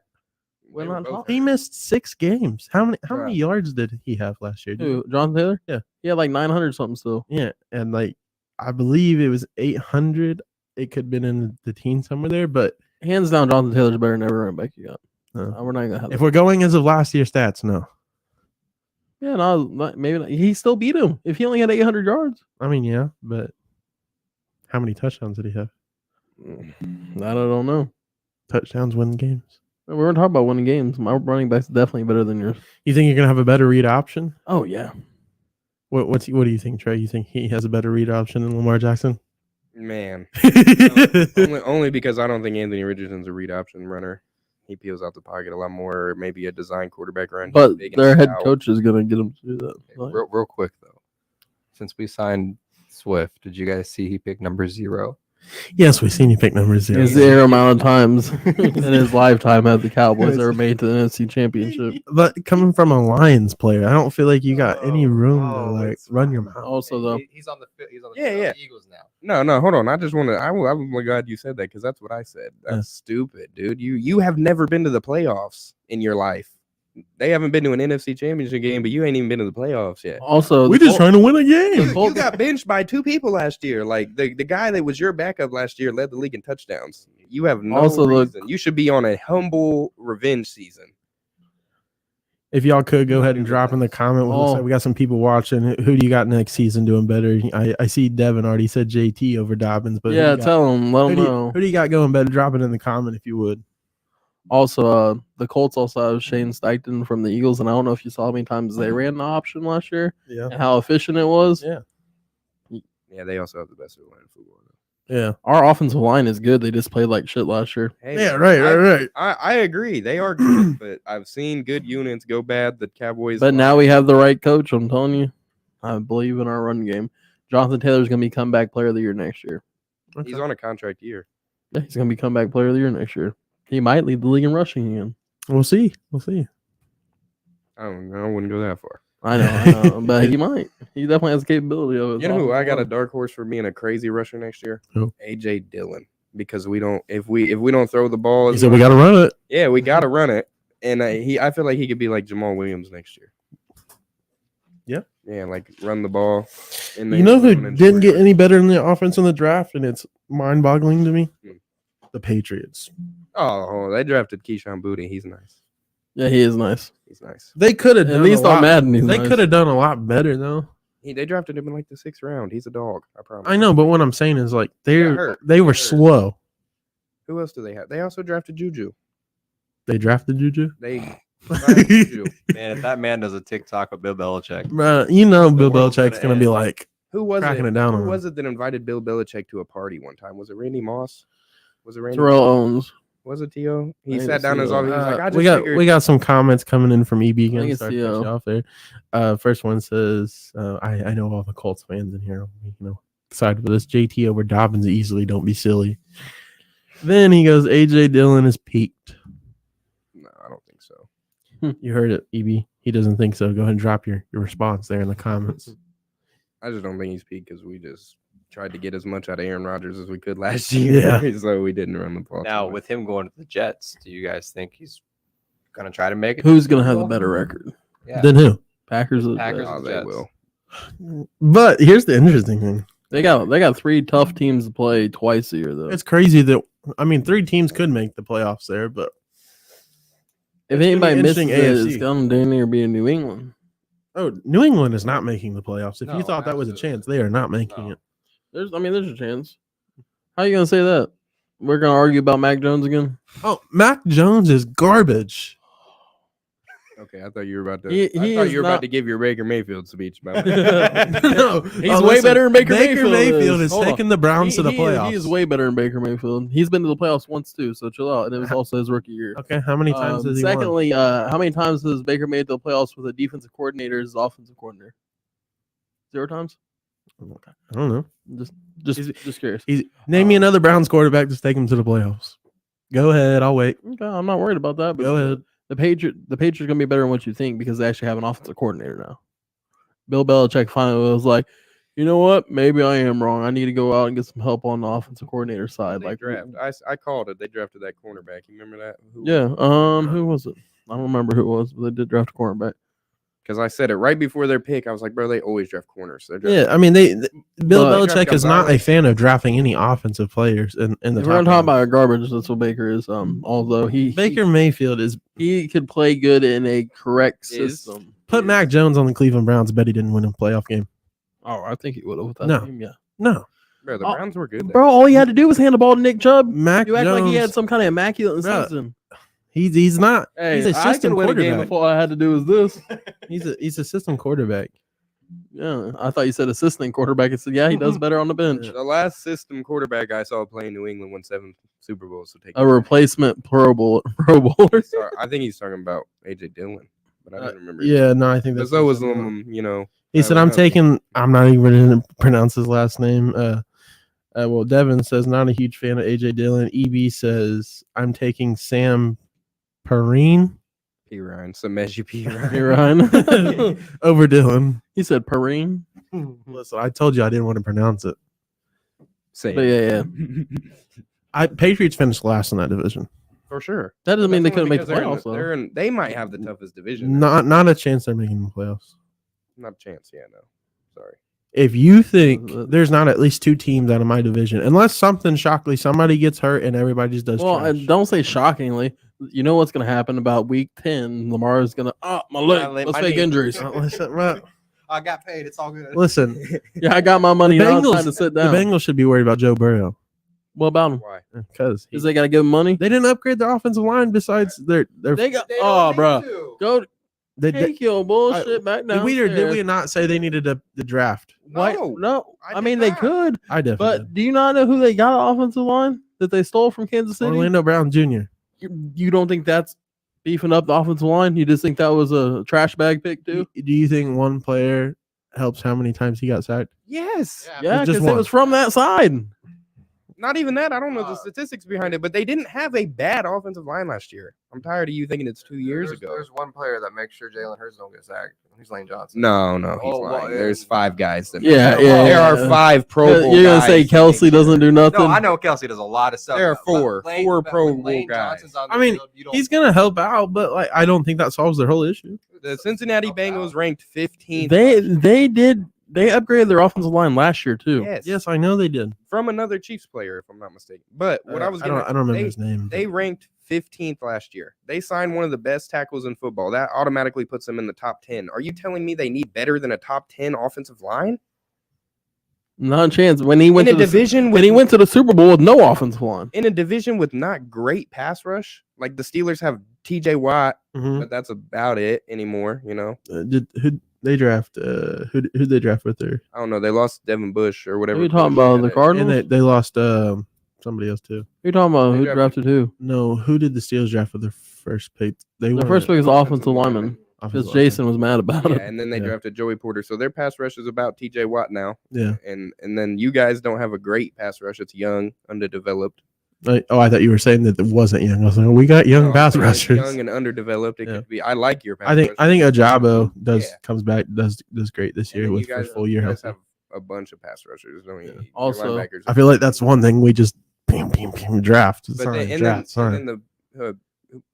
We're They were not both talking- He missed 6 games. How many Bruh. yards did he have last year? Who, Jonathan Taylor? Yeah. He had like 900 something still. Yeah, and like I believe it was 800. It could have been in the teens somewhere there, but Hands down, Jonathan Taylor's better than every running back you got. No. We're not going to have if that. we're going as of last year's stats, no. Yeah, no, maybe not. He still beat him if he only had 800 yards. I mean, yeah, but how many touchdowns did he have? That I don't know. Touchdowns win games. We weren't talking about winning games. My running back's definitely better than yours. You think you're gonna have a better read option? Oh, yeah. What do you think, Trey? You think he has a better read option than Lamar Jackson? Man, only because I don't think Anthony Richardson's a read option runner. He peels out the pocket a lot more. Maybe a design quarterback run. He's But big and their head stout. coach is going to get him to do that. Like, Real quick though, since we signed Swift, did you guys see he picked number 0? Yes, we've seen you pick number 0. It's the air amount of times in his lifetime have the Cowboys ever made to the NFC Championship. But coming from a Lions player, I don't feel like you got any room to Oh, like it's run your mouth. Also, though, He's on the Yeah, field yeah. of the Eagles now. No, hold on. I just want to. I'm glad you said that because that's what I said. That's stupid, dude. You have never been to the playoffs in your life. They haven't been to an NFC Championship game, but you ain't even been to the playoffs yet. also We're just trying to win a game. You got benched by 2 people last year. Like the guy that was your backup last year led the league in touchdowns. You have no Also, look- reason. You should be on a humble revenge season. If y'all could go ahead and drop in the comment, we got some people watching. Who do you got next season doing better? I see Devin already said JT over Dobbins, but yeah, tell him, let him know. who do you got going better? Drop it in the comment if you would. Also, the Colts also have Shane Steichen from the Eagles, and I don't know if you saw how many times they ran the option last year Yeah, and how efficient it was. Yeah. Yeah, they also have the best line in football. yeah, Our offensive line is good. They just played like shit last year. Hey, yeah. Right. I agree. They are good, but I've seen good units go bad. The Cowboys. But now we have the right coach. I'm telling you, I believe in our run game. Jonathan Taylor's going to be comeback player of the year next year. he's on a contract year. Yeah, he's going to be comeback player of the year next year. He might lead the league in rushing again. We'll see. I don't know. I wouldn't go that far. I know, but he might. He definitely has the capability of it. You know who I got a dark horse for being a crazy rusher next year? Who? AJ Dillon. Because we don't if we don't throw the ball. He said we got to run it. Yeah, we got to run it, and I feel like he could be like Jamal Williams next year. Yeah, like run the ball. You know who didn't get any better in the offense in the draft, and it's mind-boggling to me? The Patriots. Oh, they drafted Keyshawn Boutte. He's nice. Yeah, he is nice. He's nice. They could have At least on Madden, he's They nice. could have done a lot better though. They drafted him in like the 6th round. He's a dog. I promise. I know, but what I'm saying is like they hurt. were Hurt. slow. Who else do they have? They also drafted Juju. They drafted Juju. They drafted Juju. Man, if that man does a TikTok with Bill Belichick, Bruh, you know Bill world's Belichick's gonna gonna be end. like, Who was cracking it? it down Who on was it that invited Bill Belichick to a party one time? Was it Randy Moss? Was it Randy? Terrell Owens. Was it T.O.? He think sat it's down in his T.O. office. He was like, I just we got some comments coming in from EB I think again. it's Sorry to cut T.O. you off there. First one says, I know all the Colts fans in here, excited for this. JT over Dobbins easily. Don't be silly. Then he goes, AJ Dillon is peaked. No, I don't think so. You heard it, EB. He doesn't think so. Go ahead and drop your response there in the comments. I just don't think he's peaked because we just tried to get as much out of Aaron Rodgers as we could last year. Yeah. So we didn't run the ball. now so much. with him going to the Jets, do you guys think he's gonna try to make it? Who's gonna have the better record? Yeah. Then who? Packers. Or Packers. Jets? Oh, they Jets. will. But here's the interesting thing. They got 3 tough teams to play twice a year though. It's crazy that 3 teams could make the playoffs there, but If it's gonna anybody be misses it, interesting it's AFC. gonna damn near be in New England. New England is not making the playoffs. If you No, thought that was a absolutely. chance, they are not making No. it. There's a chance. How you gonna say that? We're gonna argue about Mac Jones again? Oh, Mac Jones is garbage. Okay, I thought you were about to. He I thought is you were not- about to give your Baker Mayfield speech about it. No, He's way better than Baker Mayfield. Mayfield is Hold on. taking the Browns to the playoffs. He is way better than Baker Mayfield. He's been to the playoffs once too, so chill out. And it was also his rookie year. Okay, how many times has he won? Secondly, how many times has Baker made the playoffs with a defensive coordinator as offensive coordinator? 0 times? I don't know. Just curious. Name me another Browns quarterback to take him to the playoffs. Go ahead, I'll wait. Okay, I'm not worried about that. But Go ahead. The Patriots are gonna be better than what you think because they actually have an offensive coordinator now. Bill Belichick finally was like, you know what? Maybe I am wrong. I need to go out and get some help on the offensive coordinator side. They Like draft. I called it. They drafted that cornerback. You remember that? Yeah. Who was it? I don't remember who it was, but they did draft a cornerback. Because I said it right before their pick. I was like, bro, they always draft corners. They're Yeah, drafting- Bill But- Belichick is not a fan of drafting any offensive players in the If top we're gonna talk round. about garbage, that's what Baker is. Although Baker Mayfield is he could play good in a correct Is- system. put Mac Jones on the Cleveland Browns. Bet he didn't win a playoff game. Oh, I think he would have with that No. team. Yeah, No, Bro, the Oh, Browns were good. bro. All he had to do was hand the ball to Nick Chubb. Mac You act Jones. like he had some kind of immaculate Bruh, season. He's not. Hey, he's a I system could win a game quarterback. if all I had to do was this. He's a system quarterback. Yeah, I thought you said assistant quarterback. I said, yeah, he does better on the bench. The last system quarterback I saw play in New England won 7 Super Bowls. So take A replacement Pro Bowler. I think he's talking about AJ Dillon, but I don't remember. Yeah, no, I think But that's. so was what I'm saying. He said, I "I'm don't think- taking." I'm not even going to pronounce his last name. Well, Devin says not a huge fan of AJ Dillon. EB says I'm taking Sam Perrine P. Ryan, Sameji P. Ryan. Hey, Ryan. over Dillon. He said Perrine. Listen, I told you I didn't want to pronounce it. Same. But yeah. Patriots finished last in that division. For sure. That doesn't mean they That's couldn't only make the because playoffs, though. they're in, they might have the toughest division. Not a chance they're making the playoffs. Not a chance. Yeah, no. Sorry. If you think there's not at least 2 teams out of my division, unless something shockingly somebody gets hurt and everybody just does. Well, trash. and don't say shockingly. You know what's going to happen about week 10? Lamar is going to, my leg. leg, Let's my fake knee. injuries. I got paid. It's all good. Listen, Yeah, I got my money. The Now it's Bengals- time to sit the down. Bengals should be worried about Joe Burrow What about him? Why? because Because they got to give him money. they didn't upgrade their offensive line. Besides their They got, bro. Go they, take your bullshit back down. did we not say they needed the draft? What? No, No. I I did mean, they not. could. I definitely But do you not know who they got on offensive line that they stole from Kansas did. City? Orlando Brown Jr. You don't think that's beefing up the offensive line? You just think that was a trash bag pick too? Do you think one player helps how many times he got sacked? Yes. Yeah, just because it one. was from that side. Not even that. I don't know the statistics behind it, but they didn't have a bad offensive line last year. I'm tired of you thinking it's 2 years ago. There's one player that makes sure Jalen Hurts don't get sacked. He's Lane Johnson. No, he's Oh, well, lying. There's 5 guys. That Yeah, There are 5 Pro Bowl You're gonna guys say that Kelsey make sure. doesn't do nothing? No, I know Kelsey does a lot of stuff. There are but 4 Pro Bowl guys. Johnson's on the I mean, field, you don't- He's gonna help out, but like I don't think that solves their whole issue. The Cincinnati Bengals ranked 15th. They upgraded their offensive line last year too. Yes, I know they did. From another Chiefs player, if I'm not mistaken. But what I was I don't remember his name. They ranked 15th last year. They signed one of the best tackles in football. That automatically puts them in the top 10. Are you telling me they need better than a top 10 offensive line? Not a chance. When he went In to a division when he went to the Super Bowl with no offensive line. In a division with not great pass rush, like the Steelers have TJ Watt, Mhm. but that's about it anymore, you know. Who'd they draft? Who'd they draft with there? I don't know. They lost Devin Bush or whatever. Who you talking about? The Cardinals? And they lost somebody else too. Who you talking about? They Who drafted- drafted who? No, who did the Steelers draft with their first pick? They The first pick is offensive lineman. Because Jason was mad about Yeah, it. and then they Yeah. drafted Joey Porter. So their pass rush is about TJ Watt now. Yeah. And then you guys don't have a great pass rush. It's young, underdeveloped. I thought you were saying that it wasn't young. I was like, we got young No, pass it's rushers. young and underdeveloped. It Yeah. could be. I like your pass I think rush. Ajabo Yeah. comes back does great this And year then with you for guys, full year you guys healthy. have a bunch of pass rushers. Don't you? Your Also, linebackers I feel like that's one thing we just draft. But Sorry, then, draft. and Sorry. then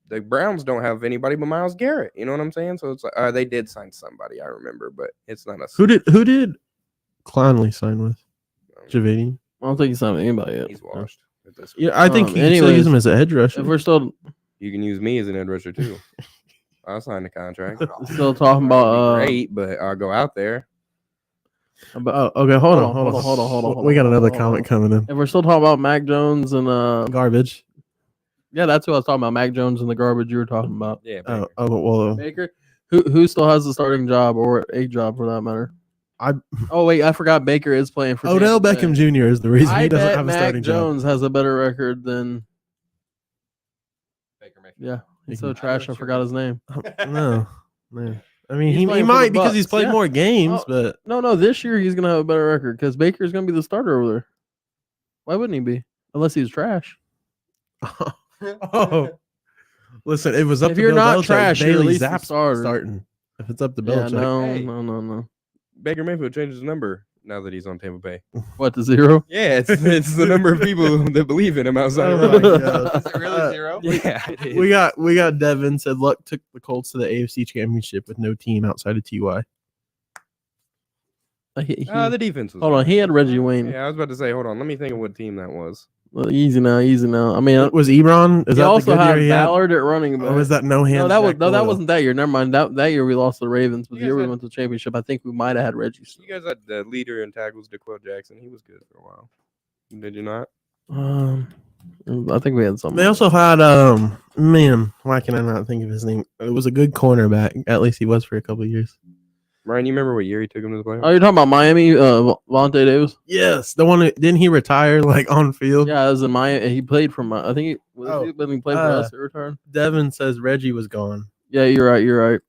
the Browns don't have anybody but Myles Garrett. You know what I'm saying? So it's like they did sign somebody, I remember, but it's not a Who did Clowney sign with? Javadian? I don't think he's signed anybody yet. He's washed. At this Yeah, I think you can still anyways, use him as a edge rusher. If we're still You can use me as an edge rusher too. I'll sign the contract. still talking about Great, but I'll go out there. about Okay, hold on. hold on, We got another hold on. comment coming in. if we're still talking about Mac Jones and Garbage. yeah, that's who I was talking about. Mac Jones and the garbage you were talking about. Yeah. Well, Baker, who still has the starting job or a job for that matter? I Oh wait, I forgot Baker is playing for Odell Tampa Bay. Beckham Jr. is the reason I he doesn't bet have a Mac starting Jones has a better record than Baker Mayfield. yeah. He's so Baker. trash. I forgot his name. job. No. I mean, He's he playing for the might because he's Bucks, played yeah. more games, Oh. No. This year he's gonna have a better record because Baker's gonna be the starter over there. Why wouldn't he be? Unless he's trash. but listen, it was up If to you're Bill not Belichick. trash, you're at Bailey least the Zapp's starter. starting. If it's up to Yeah, Belichick, no. Baker Mayfield changed his number now that he's on Tampa Bay. What, to 0? Yeah, it's the number of people that believe in him outside of Oh my Ryan. God. Is it really 0? Yeah, it is. we got Devin said Luck took the Colts to the AFC Championship with no team outside of Ty. The defense was. Hold on, fine. he had Reggie Wayne. Yeah, I was about to say, hold on. Let me think of what team that was. Well, easy now. I mean, Was Ebron? Is he that also the good had year he had? Ballard at running back. Or was that no hands? No, that Jack Doyle? wasn't that year. Never mind. That year we lost to the Ravens, but You the year guys we had- went to the championship, I think we might have had Reggie. Still. You guys had the leader in tackles, DeQuell Jackson. He was good for a while. Did you not? I think we had something. They also had man, why can I not think of his name? It was a good cornerback. At least he was for a couple of years. Ryan, you remember what year he took him to the playoffs? Oh, you're talking about Miami, Vontae Davis? Yes, the one didn't he retire like on field? Yeah, it was in Miami. He played for I think Oh, he played for us. He retired. Devin says Reggie was gone. Yeah, you're right.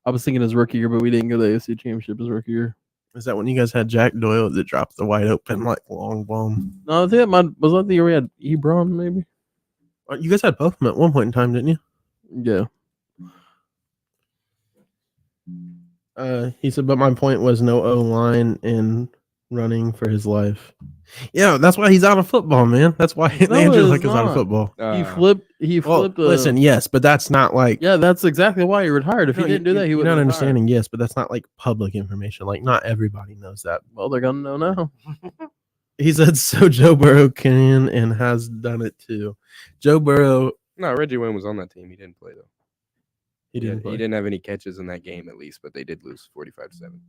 I was thinking his rookie year, but we didn't go to the AFC Championship his rookie year. Is that when you guys had Jack Doyle that dropped the wide open like long bomb? No, I think was that the year we had Ebron, maybe? You guys had both of them at one point in time, didn't you? Yeah. He said, but my point was no O line in running for his life. Yeah, that's why he's out of football, man. That's why Andrew it's Luck is out of not. football. He flipped. Listen, yes, but that's not like. Yeah, that's exactly why he retired. If No, he didn't do that, he you're would. not understanding. Yes, but that's not like public information. Like not everybody knows that. Well, they're gonna know now. He said so. Joe Burrow can and has done it too. Joe Burrow, No, Reggie Wayne was on that team. He didn't play though. he didn't. He didn't have any catches in that game at least, but they did lose 45-7.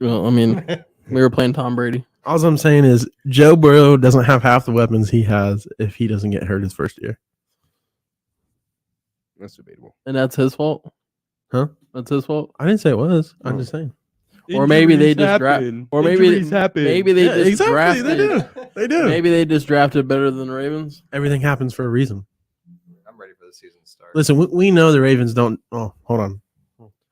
Well, I mean, we were playing Tom Brady. All I'm saying is Joe Burrow doesn't have half the weapons he has if he doesn't get hurt his first year. That's debatable. And that's his fault? Huh? That's his fault? I didn't say it was. I'm Oh. just saying. Or maybe they just drafted. Or maybe Injuries happen. maybe they just exactly. drafted. They do. They do. Maybe they just drafted better than the Ravens. Everything happens for a reason. I'm ready for the season to start. Listen, we know the Ravens don't. Oh, hold on.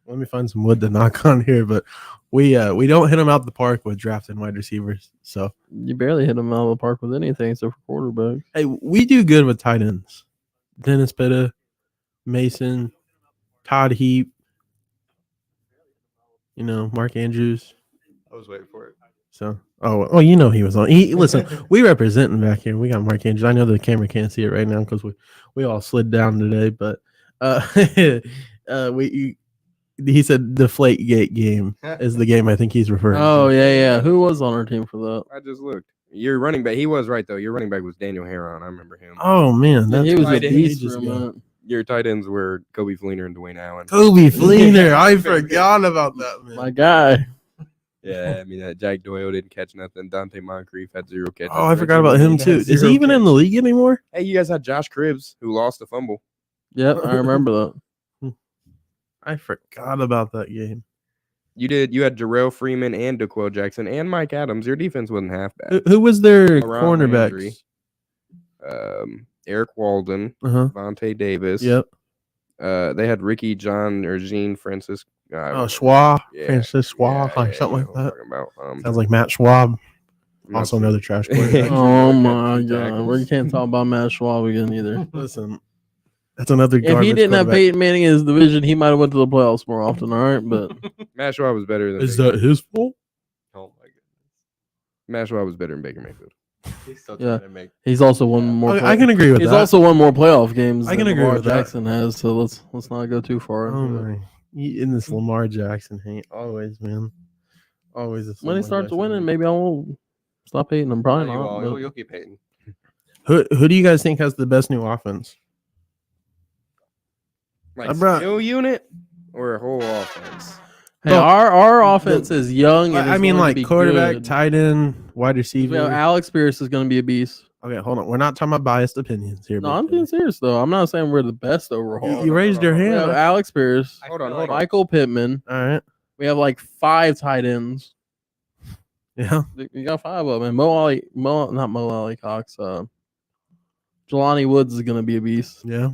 Let me find some wood to knock on here. But we don't hit them out the park with drafting wide receivers. So You barely hit him out of the park with anything except for quarterbacks. hey, we do good with tight ends. Dennis Pitta, Mason, Todd Heap, Mark Andrews. I was waiting for it. So he was on. Listen, we representing back here. We got Mark Andrews. I know the camera can't see it right now because we all slid down today, but he said Deflate Gate game is the game I think he's referring to. Oh yeah. Who was on our team for that? I just looked. Your running back, he was right though. Your running back was Daniel Heron. I remember him. Oh man, Yeah, he was a tight end. beast for a minute. Your tight ends were Kobe Fleener and Dwayne Allen. Kobe Fleener. I forgot about that, man. My guy. Yeah, I mean Jack Doyle didn't catch nothing. Dante Moncrief had 0 catches. Oh, I forgot about him too. Had Is he 0 even in the league anymore? Hey, you guys had Josh Cribbs who lost a fumble. Yep, I remember that. I forgot about that game. You did. You had Jarrell Freeman and DeQuell Jackson and Mike Adams. Your defense wasn't half bad. Who was their Around cornerbacks? Landry. Eric Walden, Uh-huh. Vontae Davis. Yep. They had Ricky John or Jean Francis. Schwab, Yeah, Francis Schwab, yeah, something you like know that. what I'm talking about. Sounds like Matt Schwab, I'm not also sure. another trash player. Oh Got my 2 god, tackles. we can't talk about Matt Schwab again either. Listen, that's another. If he garbage didn't have quarterback. Peyton Manning in his division, he might have went to the playoffs more often. All right, but Matt Schwab was better than. Is Baker. that his fault? Oh my goodness. Matt Schwab was better than Baker Mayfield. He's still Yeah. trying to make. he's also won more. I can agree with He's that. also won more playoff games. I can than agree Lamar with that. Jackson has. So let's not go too far. Oh into it. my! In this Lamar Jackson hate, always, man, always. This When he Lamar starts Jackson winning, hate. maybe I won't stop hating him. Probably No, you not. won't. but- You'll keep hating. Who do you guys think has the best new offense? Like I brought- skill unit or a whole offense. Hey, our offense is young. And I it's mean, going to like be quarterback, good. tight end, wide receiver. Well, Alex Pierce is going to be a beast. Okay, hold on. We're not talking about biased opinions here. No, Big I'm Timmy. being serious though. I'm not saying we're the best overall. You raised your We hand. have Alex Pierce, I Hold feel on, like- hold on. Michael Pittman. All right. We have like 5 tight ends. Yeah. You got 5 of them. And not Mo Alley Cox. Jelani Woods is going to be a beast. Yeah.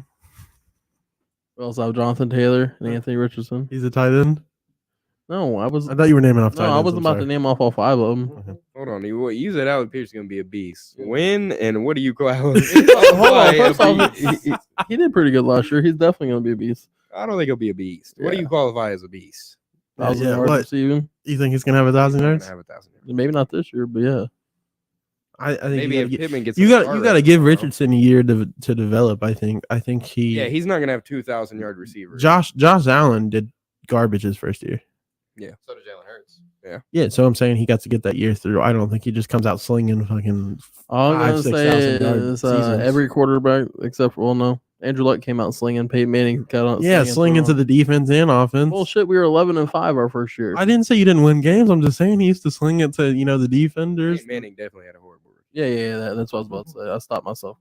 We also have Jonathan Taylor and Anthony Richardson. He's a tight end. No, I was. I thought you were naming off tight No, ends. I wasn't about to name off all 5 of them. Hold on. You said Alec Pierce is going to be a beast. When and what do you call Hold on, first off, he did pretty good last year. He's definitely going to be a beast. I don't think he'll be a beast. What do Yeah. you qualify as a beast? 1,000 Yeah, yards what? receiving. You think he's gonna have 1,000 He's not yards? gonna have 1,000 yards. Maybe not this year, but yeah. I think Maybe if you Pittman gets got in a you car got to wreck give tomorrow. Richardson a year to develop. I think he. Yeah, he's not gonna have 2,000-yard receivers. Josh Allen did garbage his first year. So did Jalen Hurts. Yeah, so I'm saying he got to get that year through. I don't think he just comes out slinging fucking. All I'm 5,000-6,000 going to say yard is seasons. every quarterback, except for, well, no. Andrew Luck came out slinging. Peyton Manning got out Yeah, slinging to the defense and offense. Bullshit, we were 11-5 our first year. I didn't say you didn't win games. I'm just saying he used to sling it to the defenders. Peyton Manning definitely had a horrible rookie. Yeah, that's what I was about to say. I stopped myself.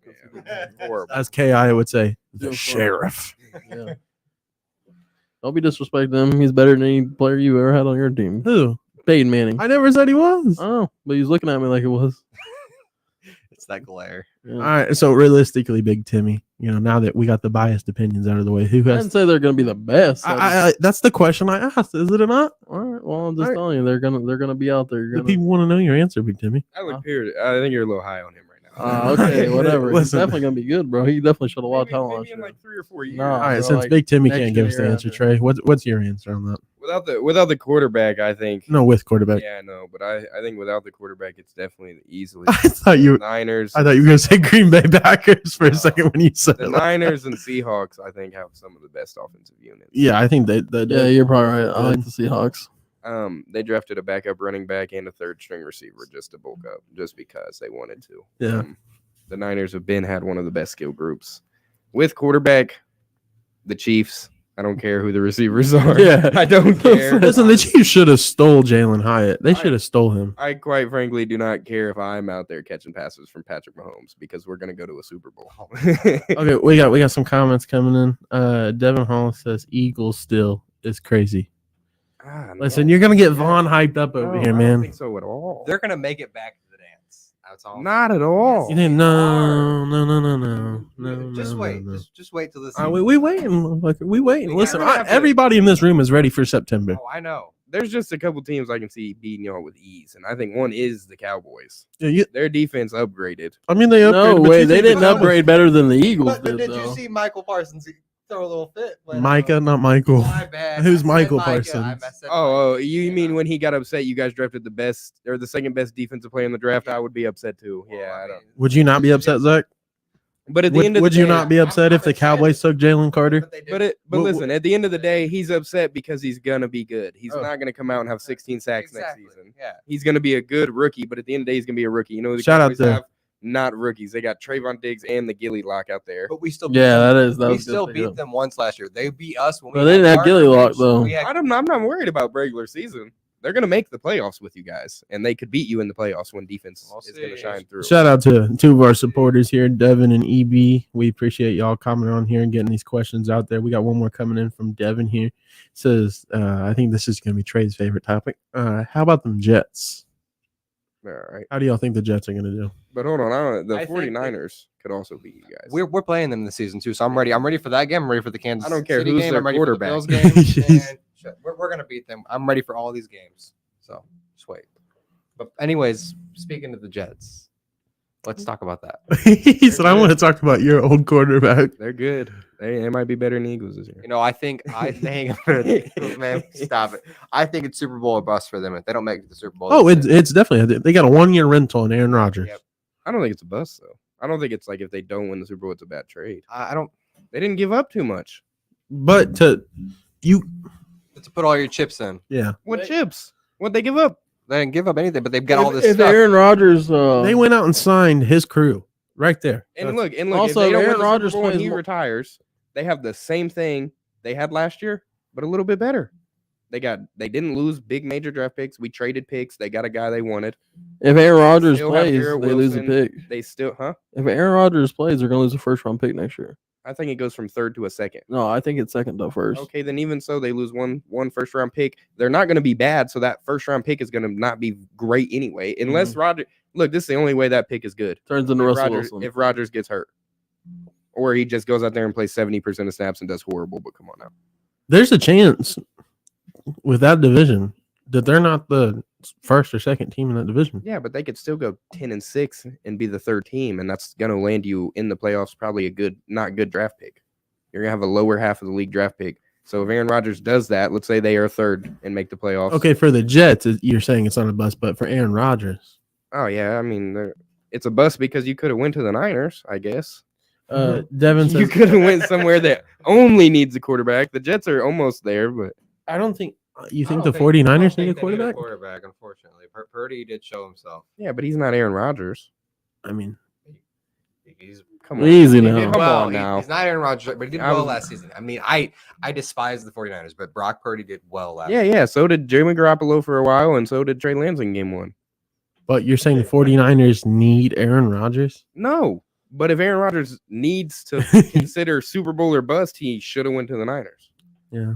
Yeah, horrible. As Ki would say, the Yeah, sheriff. Yeah. Don't be disrespecting him. He's better than any player you ever had on your team. Who? Peyton Manning. I never said he was. Oh, but he's looking at me like it was. It's that glare. Yeah. All right, so realistically, Big Timmy, now that we got the biased opinions out of the way, who I has? didn't say they're going to be the best. That's the question I asked. Is it or not? All right. Well, I'm just All right. telling you, they're gonna be out there. You're The gonna. people want to know your answer, Big Timmy. Alec Pierce, I think you're a little high on him right now. Okay, whatever. He's Listen. definitely gonna be good, bro. He definitely showed a lot of maybe, talent maybe last in year. like 3 or 4 years. No. All right, bro, since like, Big Timmy next can't give us year the or answer, after. Trey, what's your answer on that? Without the quarterback, I think. No, with quarterback. Yeah, I know, but I think without the quarterback, it's definitely easily I thought you. Niners. I thought you were gonna say Green Bay Packers for a No. second when you said The it. Niners and Seahawks, I think, have some of the best offensive units. Yeah, I think that. Yeah, you're probably right. I like the Seahawks. They drafted a backup running back and a third string receiver just to bulk up, just because they wanted to. Yeah. The Niners have had one of the best skill groups. With quarterback, the Chiefs. I don't care who the receivers are. Yeah. I don't care. Listen, the Chiefs should have stole Jalen Hyatt. They should have stole him. I quite frankly do not care if I'm out there catching passes from Patrick Mahomes because we're gonna go to a Super Bowl. Okay, we got some comments coming in. Devin Hall says Eagles still is crazy. Listen, you're gonna get Vaughn hyped up over No, here, I don't man. think so at all. They're gonna make it back to the dance. That's all. Not at all. You think no. Just no, wait. no. Just wait till this. We waiting, motherfucker. We waiting. We Listen, gotta have to- everybody in this room is ready for September. Oh, I know. there's just a couple teams I can see beating y'all with ease, and I think one is the Cowboys. Yeah, Their defense upgraded. I mean, they upgraded. No but way, you they think didn't the Cowboys- upgrade better than the Eagles But did, did though. you see Michael Parsons throw a little fit? When, Micah, not Michael. My bad. Who's I said Michael Micah. Parsons? I said Oh, Micah. you Yeah. mean when he got upset? You guys drafted the best or the second best defensive player in the draft? I would be upset too. Well, Yeah, I I don't. mean, Would you not be upset, Zach? But at the end of Would the you day, not be upset if the Cowboys took Jalen Carter? But they did. But What- listen, at the end of the day, he's upset because he's gonna be good. He's Oh. not gonna come out and have 16 sacks Exactly. next season. Yeah. He's gonna be a good rookie, but at the end of the day, he's gonna be a rookie. You know, who the Shout out Cowboys to- have not rookies. They got Trayvon Diggs and the Gilly Lock out there. But we still Yeah, that we was still good for beat him. them once last year. They beat us when But we they had didn't have Gardner Gilly Lock, Minshew. though. We had- I'm not worried about regular season. They're gonna make the playoffs with you guys, and they could beat you in the playoffs when defense We'll is gonna see. shine through. Shout out to two of our supporters here, Devin and EB. We appreciate y'all coming on here and getting these questions out there. We got one more coming in from Devin here. It says, I think this is going to be Trey's favorite topic. How about them Jets? All right, How do y'all think the Jets are going to do? but hold on. The I think 49ers could also beat you guys. We're playing them this season too, so I'm ready. I'm ready for that game. I'm ready for the Kansas. I don't care City who's game. their I'm ready quarterback. For the Bills game. And we're gonna beat them. I'm ready for all these games. So just wait. But anyways, speaking of the Jets, let's talk about that. He said, I want to talk about your old quarterback. They're good. They might be better than the Eagles this year. You know, I think man, stop it. I think it's Super Bowl or bust for them if they don't make the Super Bowl. Oh, this year. it's definitely, they got a 1-year rental on Aaron Rodgers. Yep. I don't think it's a bust though. I don't think it's like if they don't win the Super Bowl, it's a bad trade. I don't They didn't give up too much. But to put all your chips in. yeah, What chips? What they give up? They didn't give up anything, but they've got all this If stuff. Aaron Rodgers, they went out and signed his crew right there. And That's- look. Also, if they don't Aaron win the Rodgers Super Bowl and plays he mo- retires, they have the same thing they had last year, but a little bit better. They didn't lose big major draft picks. We traded picks. They got a guy they wanted. if Aaron Rodgers still have plays, they Garrett lose a Wilson. pick. They still, If Aaron Rodgers plays, they're gonna lose a first round pick next year. I think it goes from third to a second. No, I think it's second to first. Okay, then even so, they lose one first round pick. They're not going to be bad, so that first round pick is going to not be great anyway. Unless Rodgers, look, this is the only way that pick is good. Turns into If Russell Rodgers, Wilson. if Rodgers gets hurt, or he just goes out there and plays 70% of snaps and does horrible. But come on now, There's a chance with that division that they're not the first or second team in that division. yeah, but they could still go 10-6 and be the third team, and that's going to land you in the playoffs. Probably a not good draft pick. You're gonna have a lower half of the league draft pick. So if Aaron Rodgers does that, let's say they are third and make the playoffs. Okay, for the Jets, you're saying it's not a bust, but for Aaron Rodgers, Oh yeah, I mean, it's a bust because you could have went to the Niners, I guess. Devin You says, could have went somewhere that only needs a quarterback. The Jets are almost there, but I don't think you I think don't the think- I don't 49ers think need a they quarterback. Quarterback, unfortunately. Purdy did show himself. yeah, but he's not Aaron Rodgers. I mean, He's Come on, Easy He now. did well. He's not Aaron Rodgers, but he did I well was- last season. I mean, I despise the 49ers, but Brock Purdy did well last Yeah, season. yeah. So did Jimmy Garoppolo for a while, and so did Trey Lance in game 1. but you're saying the 49ers need Aaron Rodgers? No, but if Aaron Rodgers needs to consider Super Bowl or bust, he should have went to the Niners. Yeah.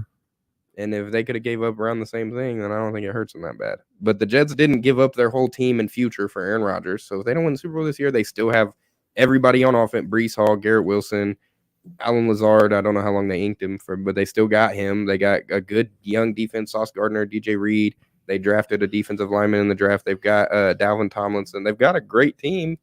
And if they could have gave up around the same thing, then I don't think it hurts them that bad. But the Jets didn't give up their whole team and future for Aaron Rodgers. So if they don't win the Super Bowl this year, they still have everybody on offense: Brees Hall, Garrett Wilson, Alan Lazard. I don't know how long they inked him for, but they still got him. They got a good young defense: Sauce Gardner, DJ Reed. They drafted a defensive lineman in the draft. They've got Dalvin Tomlinson. They've got a great team.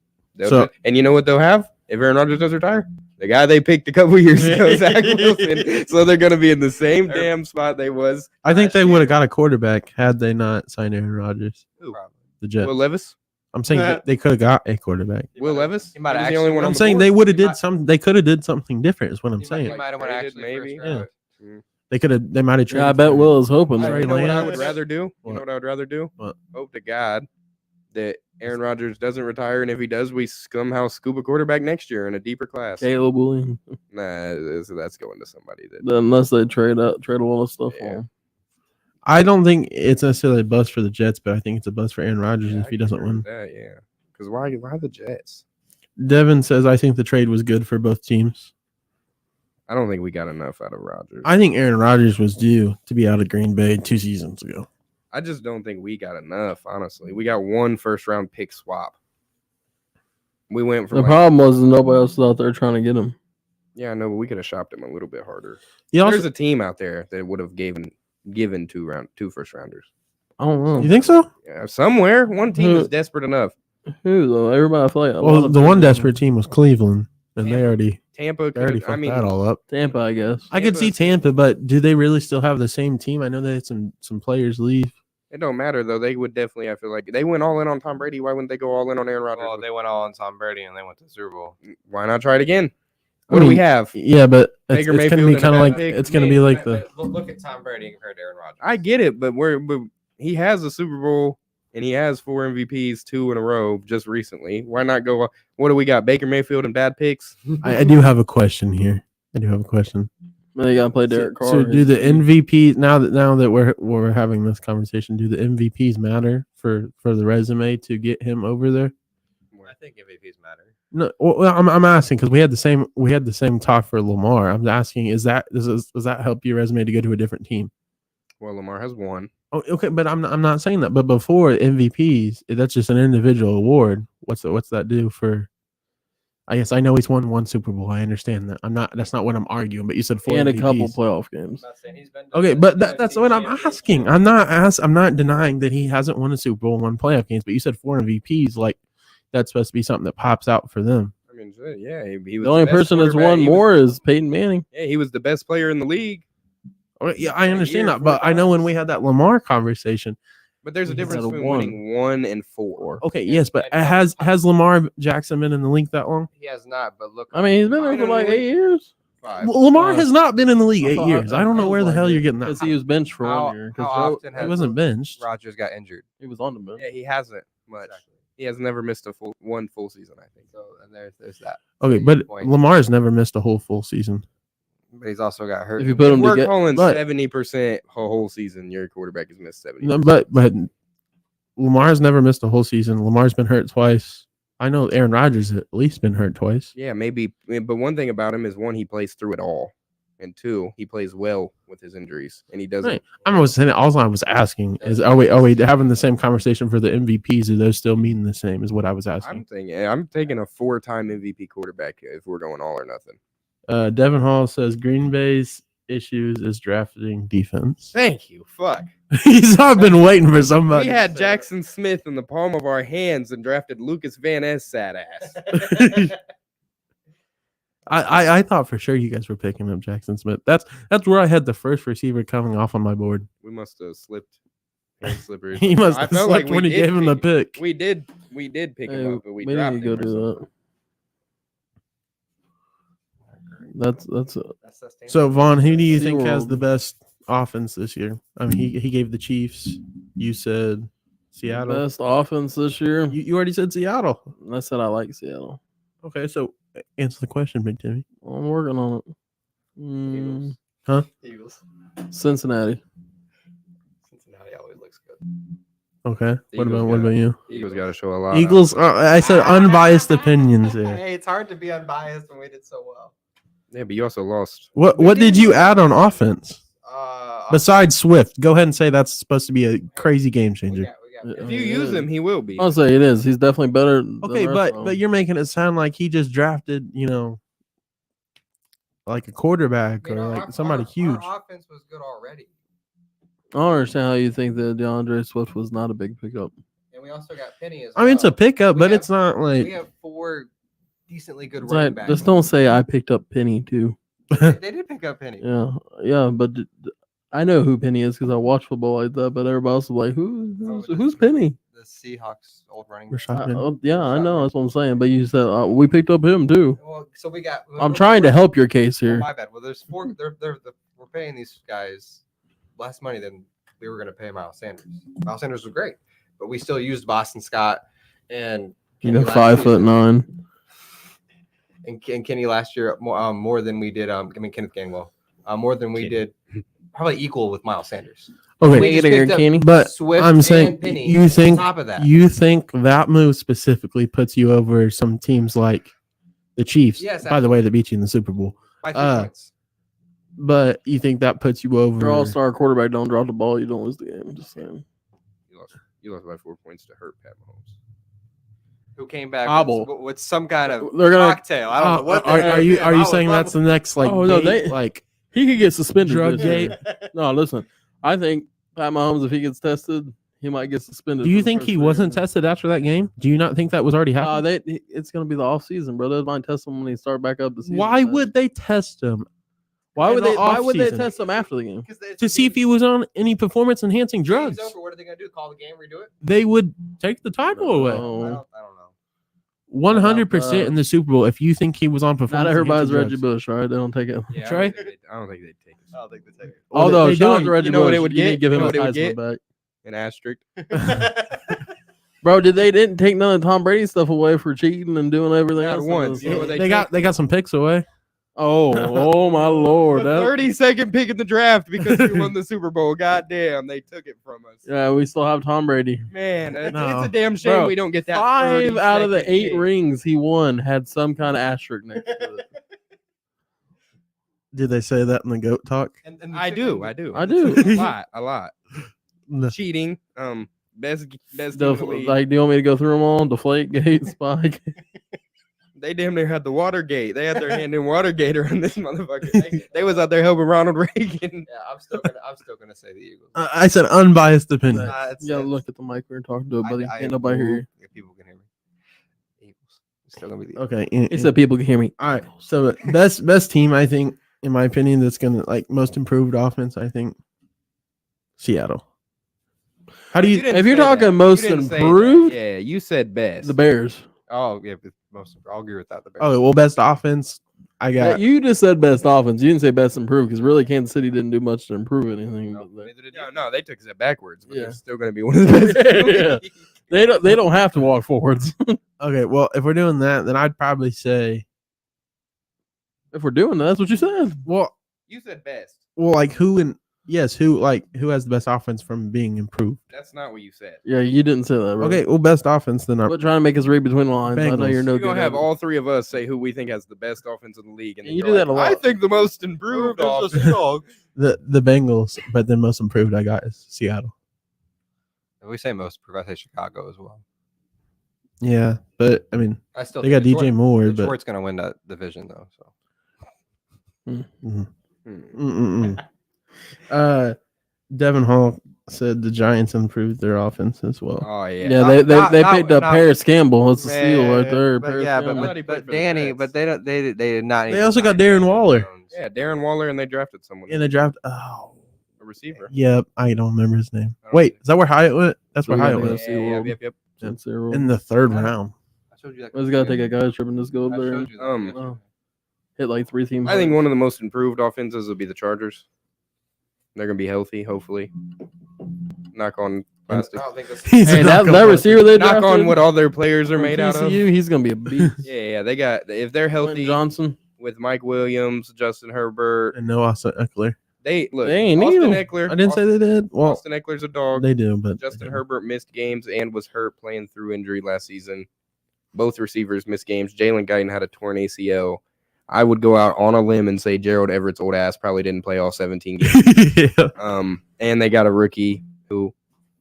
And you know what they'll have if Aaron Rodgers does retire? The guy they picked a couple years ago, Zach Wilson. So they're going to be in the same damn spot they was. I think last they year. would have got a quarterback had they not signed Aaron Rodgers. Who? The Jets. Will Levis. I'm saying that they could have got a quarterback. Will Levis. He might He was have the only one actually- on I'm the saying board. they would have He did might- some. They could have did something different. Is what I'm He saying. might have went Traded, actually maybe. first round. They could have. They might have. Yeah, I bet Will is hoping. Trey You know what I would Lance. rather do? You What? know what I would rather do? What? Hope to God that Aaron Rodgers doesn't retire, and if he does, we somehow scoop a quarterback next year in a deeper class. Caleb Williams, Nah, that's going to somebody that. unless they trade a lot of stuff Yeah. for him. I don't think it's necessarily a bust for the Jets, but I think it's a bust for Aaron Rodgers Yeah, if I he can doesn't agree with win. that, yeah. Because why the Jets? Devin says I think the trade was good for both teams. I don't think we got enough out of Rodgers. I think Aaron Rodgers was due to be out of Green Bay 2 seasons ago. I just don't think we got enough. Honestly, we got one first-round pick swap. We went from The like, problem was nobody else was out there trying to get him. yeah, I know, but we could have shopped him a little bit harder. He also There's a team out there that would have given given two first rounders. I don't know. You think so? Yeah, somewhere one team is desperate enough. Who though? Everybody, I feel like. Well, the one desperate team was Cleveland, and they already Tampa. fucked that all up. Tampa, I guess. I could see Tampa, but do they really still have the same team? I know they had some players leave. It don't matter though. They would definitely. I feel like they went all in on Tom Brady. Why wouldn't they go all in on Aaron Rodgers? Well, they went all on Tom Brady and they went to the Super Bowl. Why not try it again? What do we have? Yeah, but it's Baker going to Mayfield be and kind of a like bad pick. it's going to be like the. Look at Tom Brady compared to Aaron Rodgers. I get it, but he has a Super Bowl and he has 4 MVPs, 2 in a row just recently. Why not go? What do we got? Baker Mayfield and bad picks. I do have a question here. They got to play Derek Carr. So do the MVPs now that we're having this conversation? Do the MVPs matter for the resume to get him over there? I think MVPs matter. No, well, I'm asking because we had the same talk for Lamar. I'm asking, does that help your resume to go to a different team? Well, Lamar has 1. Oh, okay, but I'm not saying that. But before MVPs, that's just an individual award. What's that do for? I guess I know he's won 1 Super Bowl. I understand that. That's not what I'm arguing. But you said 4 and MVPs. a couple playoff games. Okay, but that's what I'm asking. I'm not denying that he hasn't won a Super Bowl and 1 playoff games. But you said 4 MVPs. Like that's supposed to be something that pops out for them. I mean, yeah, he was The only best person that's quarterback. won more is Peyton Manning. Yeah, he was the best player in the league. Oh, yeah, I understand year, that, but 4 I know when we had that Lamar conversation. But there's a He's difference had a between 1. winning 1 and 4. Okay, yes, but has Lamar Jackson been in the league that long? He has not, but look. I mean, he's been there for like 8 years. 5. Well, Lamar 5. has not been in the league I 8 thought- years. I don't know where the hell you're getting that. Because he was benched for 1 year. How 'cause often He has wasn't benched. Rodgers got injured? he was on the bench. Yeah, he hasn't much. Exactly. He has never missed one full season, I think. So and there's that. Okay, Good but point. Lamar's never missed a whole full season. But he's also got hurt. If you put him We're together, calling but- 70% a whole season. Your quarterback has missed 70. No, but Lamar's never missed a whole season. Lamar's been hurt twice. I know Aaron Rodgers at least been hurt twice. Yeah, maybe. But one thing about him is 1, he plays through it all, and 2, he plays well with his injuries, and he doesn't. Right. I was saying, all I was asking is, are we having the same conversation for the MVPs? Do those still mean the same? Is what I was asking. I'm taking a 4-time MVP quarterback if we're going all or nothing. Devin Hall says Green Bay's issues is drafting defense. Thank you. Fuck. He's not been waiting for somebody. We had Jackson Smith in the palm of our hands and drafted Lucas Van Ness, sad ass. I thought for sure you guys were picking up Jackson Smith. That's where I had the first receiver coming off on my board. We must have slipped. Hand slippers. He must I have felt slipped like we when he did gave him the pick. We did pick him up, but we need dropped to go him. or do something. that. That's So Vaughn, who do you think has SeaWorld. the best offense this year? I mean, he gave the Chiefs. You said Seattle. best offense this year. You already said Seattle. I said I like Seattle. Okay, so answer the question, Big Timmy. I'm working on it. Eagles. Cincinnati. Cincinnati always looks good. Okay. What Eagles about got- you? Eagles got to show a lot. Eagles. I said unbiased opinions here. Hey, it's hard to be unbiased when we did so well. Yeah, but you also lost. What did you add on offense Uh, besides Swift? Go ahead and say that's supposed to be a crazy game we changer. got If you use him, he will be. I'll say it is. He's definitely better. than Okay, the rest but of them. but you're making it sound like he just drafted, like a quarterback or like somebody huge. Our offense was good already, I don't understand how you think that DeAndre Swift was not a big pickup. and we also got Penny as I mean, it's a well. pickup, We but have- it's not We like have 4 decently good It's running like, backs. just don't say I picked up Penny too. They did pick up Penny. Yeah, but I know who Penny is because I watch football like that. But everybody else is like, who's Penny? The Seahawks old running back. Rashad Penny. Yeah, I know that's what I'm saying. But you said we picked up him too. Well, so we got. I'm trying to help your case Oh, here. my bad. Well, there's 4. We're paying these guys less money than we were going to pay Miles Sanders. Miles Sanders was great, but we still used Boston Scott and You Kenny know, last 5'9". and Kenny last year more than we did. Kenneth Gainwell more than we did. Probably equal with Miles Sanders. okay. We just Get here, picked up Kenny. But Swift I'm and saying Penny you on think top of that. you think that move specifically puts you over some teams like the Chiefs. Yes, by the way, that beat you in the Super Bowl. by 3 points. But you think that puts you over? Your all-star quarterback don't drop the ball, you don't lose the game. Just saying. You lost by 4 points to hurt Pat Mahomes. Who came back Hobble. with some kind of They're gonna. cocktail? I don't know what. the Are heck you it is. are I you was saying loving- that's the next like Oh, no, gate, they- like He could get suspended. Drug this year. gate? No, listen. I think Pat Mahomes, if he gets tested, he might get suspended. Do you for the think first he 3 wasn't games. tested after that game? Do you not think that was already happening? It's going to be the off season, bro. They might test him when he start back up the season. Why man. would they test him? Why in would the they? Why would they off-season? test him after the game? To see if he was on any performance enhancing drugs? Game's over. What are they gonna do? Call the game, redo it? They would take the title away. I No. don't know. 100% in the Super Bowl. If you think he was on performance, Not everybody's enhancing Reggie drugs. Bush, right? They don't take it. Yeah, Trey? I don't think they'd take it. I don't think they take it. Well, Although they shout out do. to Reggie You know what Bush, they would you need to get? give You him know a what they would Heisman get? back. An asterisk. Bro, they didn't take none of Tom Brady's stuff away for cheating and doing everything Not else. once. You know what They got some picks away. Oh my lord! The That, 32nd pick in the draft because we won the Super Bowl. God damn, they took it from us. yeah, we still have Tom Brady. Man, No. it's a damn shame Bro, we don't get that. 5 out of the 32nd 8 pick. rings he won had some kind of asterisk next to it. Did they say that in the GOAT talk? And I do. I do. A lot. No. Cheating. Best team in the league. Like, do you want me to go through them all? Deflate Gate, Spike. They damn near had the Watergate. They had their hand in Watergate around this motherfucker. They was out there helping Ronald Reagan. Yeah, I'm still gonna say the Eagles. I said unbiased opinion. You gotta look at the mic when you're talking to it, buddy. I Ain't nobody hear you. If people can hear me. Eagles. It's still gonna be the Okay. He said people can hear me. all right. So best team, I think, in my opinion, that's gonna like most improved offense. I think Seattle. How do you? If you're talking most improved, yeah, you said best. the Bears. Oh yeah, but I'll agree with that. The Bears. Oh well, best offense. I Yeah, got. you just said best offense. You didn't say best improved because really Kansas City didn't do much to improve anything. No, but they- neither did you. No, they took it backwards, but Yeah. they're still going to be one of the best. in the Yeah. league. They don't have to walk forwards. Okay, well, if we're doing that, then I'd probably say, If we're doing that, that's what you said. well, You said best. like who who has the best offense from being improved? That's not what you said. Yeah, you didn't say that. Bro. Okay, well, best offense then. Quit trying to make us read between the lines. I know Bengals. you're no We're good. going to at have it. all three of us say who we think has the best offense in the league. And then You you're do that like, a lot. I think the most improved offense. the Bengals, but then most improved I got is Seattle. If we say most improved, I say Chicago as well. Yeah, but I mean I still they got think DJ Moore, but Detroit's gonna win that division though. So Devin Hall said the Giants improved their offense as well. Oh, yeah. Yeah, they Not- picked up not- Paris Campbell. It's a steal right Man, there. But Paris yeah, Campbell. Glad he played but for the Danny, Jets. but they did not. They even also got sign Darren Daniel Waller. Jones. Yeah, Darren Waller, and they drafted someone. In the draft. Oh, A receiver. yeah, I don't remember his name. I don't Wait, think- is that where Hyatt went? That's where We Hyatt gotta went. go see World. Yep. That's their rule. In the third round. I showed you that. I just gotta take a guy trip and just go I up there showed and you that. Um, hit like 3 teams. I think one of the most improved offenses will be the Chargers. They're going to be healthy, hopefully. Knock on plastic. I don't think that's He's Hey, not that gonna- receiver they Knock drafted on what all their players are from made out of. TCU, he's gonna be a beast. Yeah, they got, if they're Quentin healthy Johnson. with Mike Williams, Justin Herbert, And no Austin Eckler. they look. They ain't Austin need him. Eckler. I didn't say they did. Well, Austin Eckler's a dog. they do, but Justin Herbert missed games and was hurt playing through injury last season. Both receivers missed games. Jalen Guyton had a torn ACL. I would go out on a limb and say Gerald Everett's old ass probably didn't play all 17 games. yeah. And they got a rookie who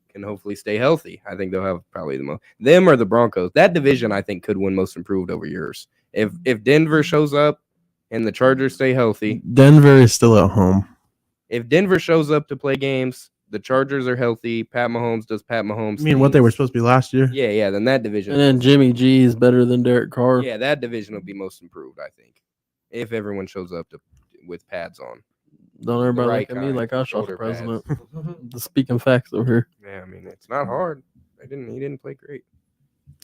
can hopefully stay healthy. I think they'll have probably the most. Them or the Broncos. That division I think could win most improved over yours. If Denver shows up and the Chargers stay healthy, Denver is still at home. if Denver shows up to play games, the Chargers are healthy. Pat Mahomes does Pat Mahomes. I mean, what they things. were supposed to be last year. Yeah. Then that division. And then Jimmy G is better than Derek Carr. Yeah, that division will be most improved, I think, if everyone shows up with pads on. Don't everybody right look at me kind, like I shot the shoulder pads. president. The speaking facts over here. Yeah, I mean it's not hard. He didn't play great.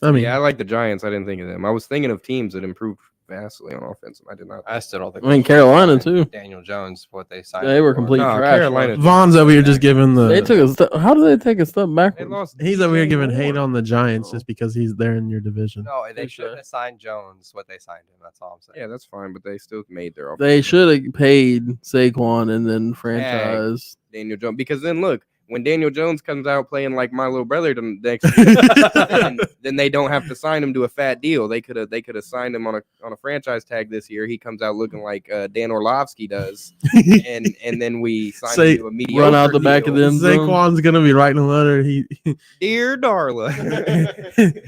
I mean, Yeah, I like the Giants. I didn't think of them. I was thinking of teams that improved vastly on offense, and I did not. I still don't think. I mean, Carolina, too. Daniel Jones, what they signed. They were for. complete No, trash. Carolina- Vaughn's over here just giving the. They took a step. How did they take a step They backwards? lost. He's over here DJ giving hate Moore. on the Giants Oh. just because he's there in your division. No, they They shouldn't should. have signed Jones. What they signed him. That's all I'm saying. Yeah, that's fine, but they still made their offense. They should have paid Saquon and then franchise. Daniel Jones, because then look, when Daniel Jones comes out playing like my little brother the next year, then they don't have to sign him to a fat deal. They could have signed him on a franchise tag this year. He comes out looking like Dan Orlovsky does, and then we sign Say- him to a mediocre Run out the back of deal. the end zone. Saquon's gonna be writing a letter. Dear Darla,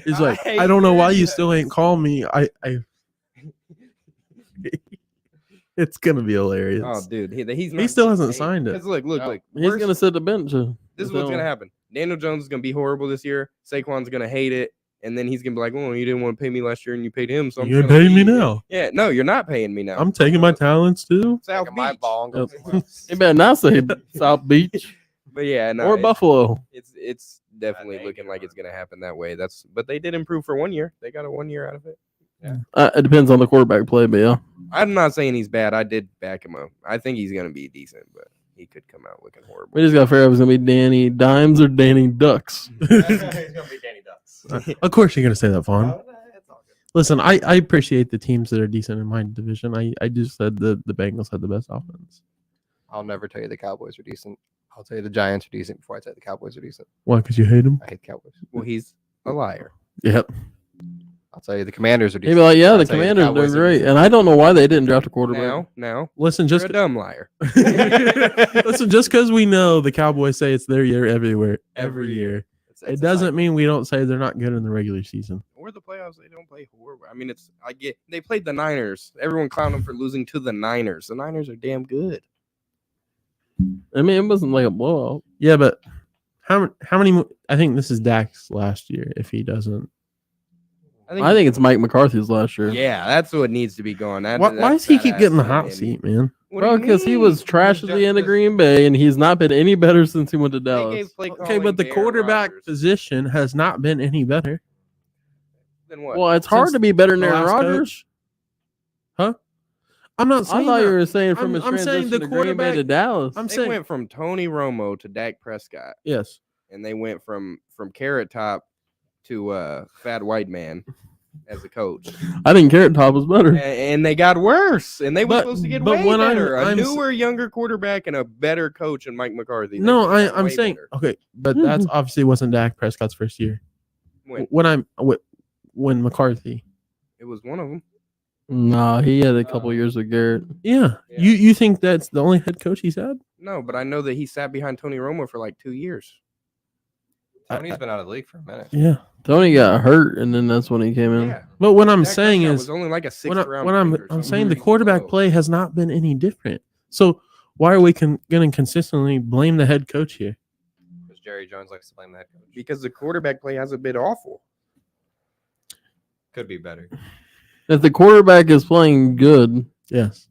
He's like, I don't know why you still ain't called me. I It's gonna be hilarious. Oh, dude, he's He still hasn't signed it. Because look, He's worst- gonna sit the bench. This is what's gonna happen. Daniel Jones is gonna be horrible this year. Saquon's gonna hate it, and then he's gonna be like, "Well, you didn't want to pay me last year, and you paid him, so I'm You're just gonna paying me leave." now. Yeah, no, you're not paying me now. I'm taking my talents too. South Taking my Beach. ball and go Yep. somewhere else. He better not say South Beach But yeah, no, or Buffalo. It's definitely they looking can like run it's gonna happen that way. But they did improve for 1 year. They got a 1 year out of it. It depends on the quarterback play, but yeah. I'm not saying he's bad. I did back him up. I think he's gonna be decent, but he could come out looking horrible. We just got to figure out if it's gonna be Danny Dimes or Danny Ducks. He's gonna be Danny Ducks. Of course, you're gonna say that, Vaughn. It's all good. Listen, I appreciate the teams that are decent in my division. I just said the Bengals had the best offense. I'll never tell you the Cowboys are decent. I'll tell you the Giants are decent before I tell you the Cowboys are decent. Why? Because you hate them? I hate the Cowboys. Well, he's a liar. Yep. I'll tell you the Commanders are He'd decent. be like, yeah, I'll the tell you Commanders are Cowboys doing great. decent. And I don't know why they didn't draft a quarterback. Now, Listen, you're just a dumb liar. listen, just because we know the Cowboys say it's their year every year, it doesn't mean we don't say they're not good in the regular season. Or the playoffs, they don't play horrible. I mean, they played the Niners. Everyone clowned them for losing to the Niners. The Niners are damn good. I mean, it wasn't like a blowout. Yeah, but how many? I think this is Dak's last year. If he doesn't, I think it's Mike McCarthy's last year. Yeah, that's what needs to be going. why does he keep getting the hot seat, man? Bro, because he was trash at the end of Green Bay, and he's not been any better since he went to Dallas. Okay, but the quarterback position has not been any better. Then what? Well, it's hard Since to be better than the Aaron last Rodgers. coach? Huh? I'm not I saying thought you that. were saying from I'm his saying transition the to Green Bay to quarterback- Dallas. I'm They saying went from Tony Romo to Dak Prescott, yes. and they went from Carrot Top to Fat White Man as a coach, I think Carrot Top was better. and they got worse. And they were But- supposed to get but way when better. I'm A s- newer, younger quarterback and a better coach than Mike McCarthy. They No, could've got I'm way saying better. okay, but that's obviously wasn't Dak Prescott's first year. When McCarthy. It was one of them. Nah, he had a couple years with Garrett. Yeah. Yeah. You think that's the only head coach he's had? No, but I know that he sat behind Tony Romo for like 2 years. Tony's been out of the league for a minute. Yeah. Tony got hurt, and then that's when he came in. Yeah. But what I'm Dak saying Prescott is was only like a when, sixth round. I'm pick or something saying the crazy quarterback low. play has not been any different. So why are we going to consistently blame the head coach here? Because Jerry Jones likes to blame the head coach. Because the quarterback play hasn't been awful. Could be better. If the quarterback is playing good Yes.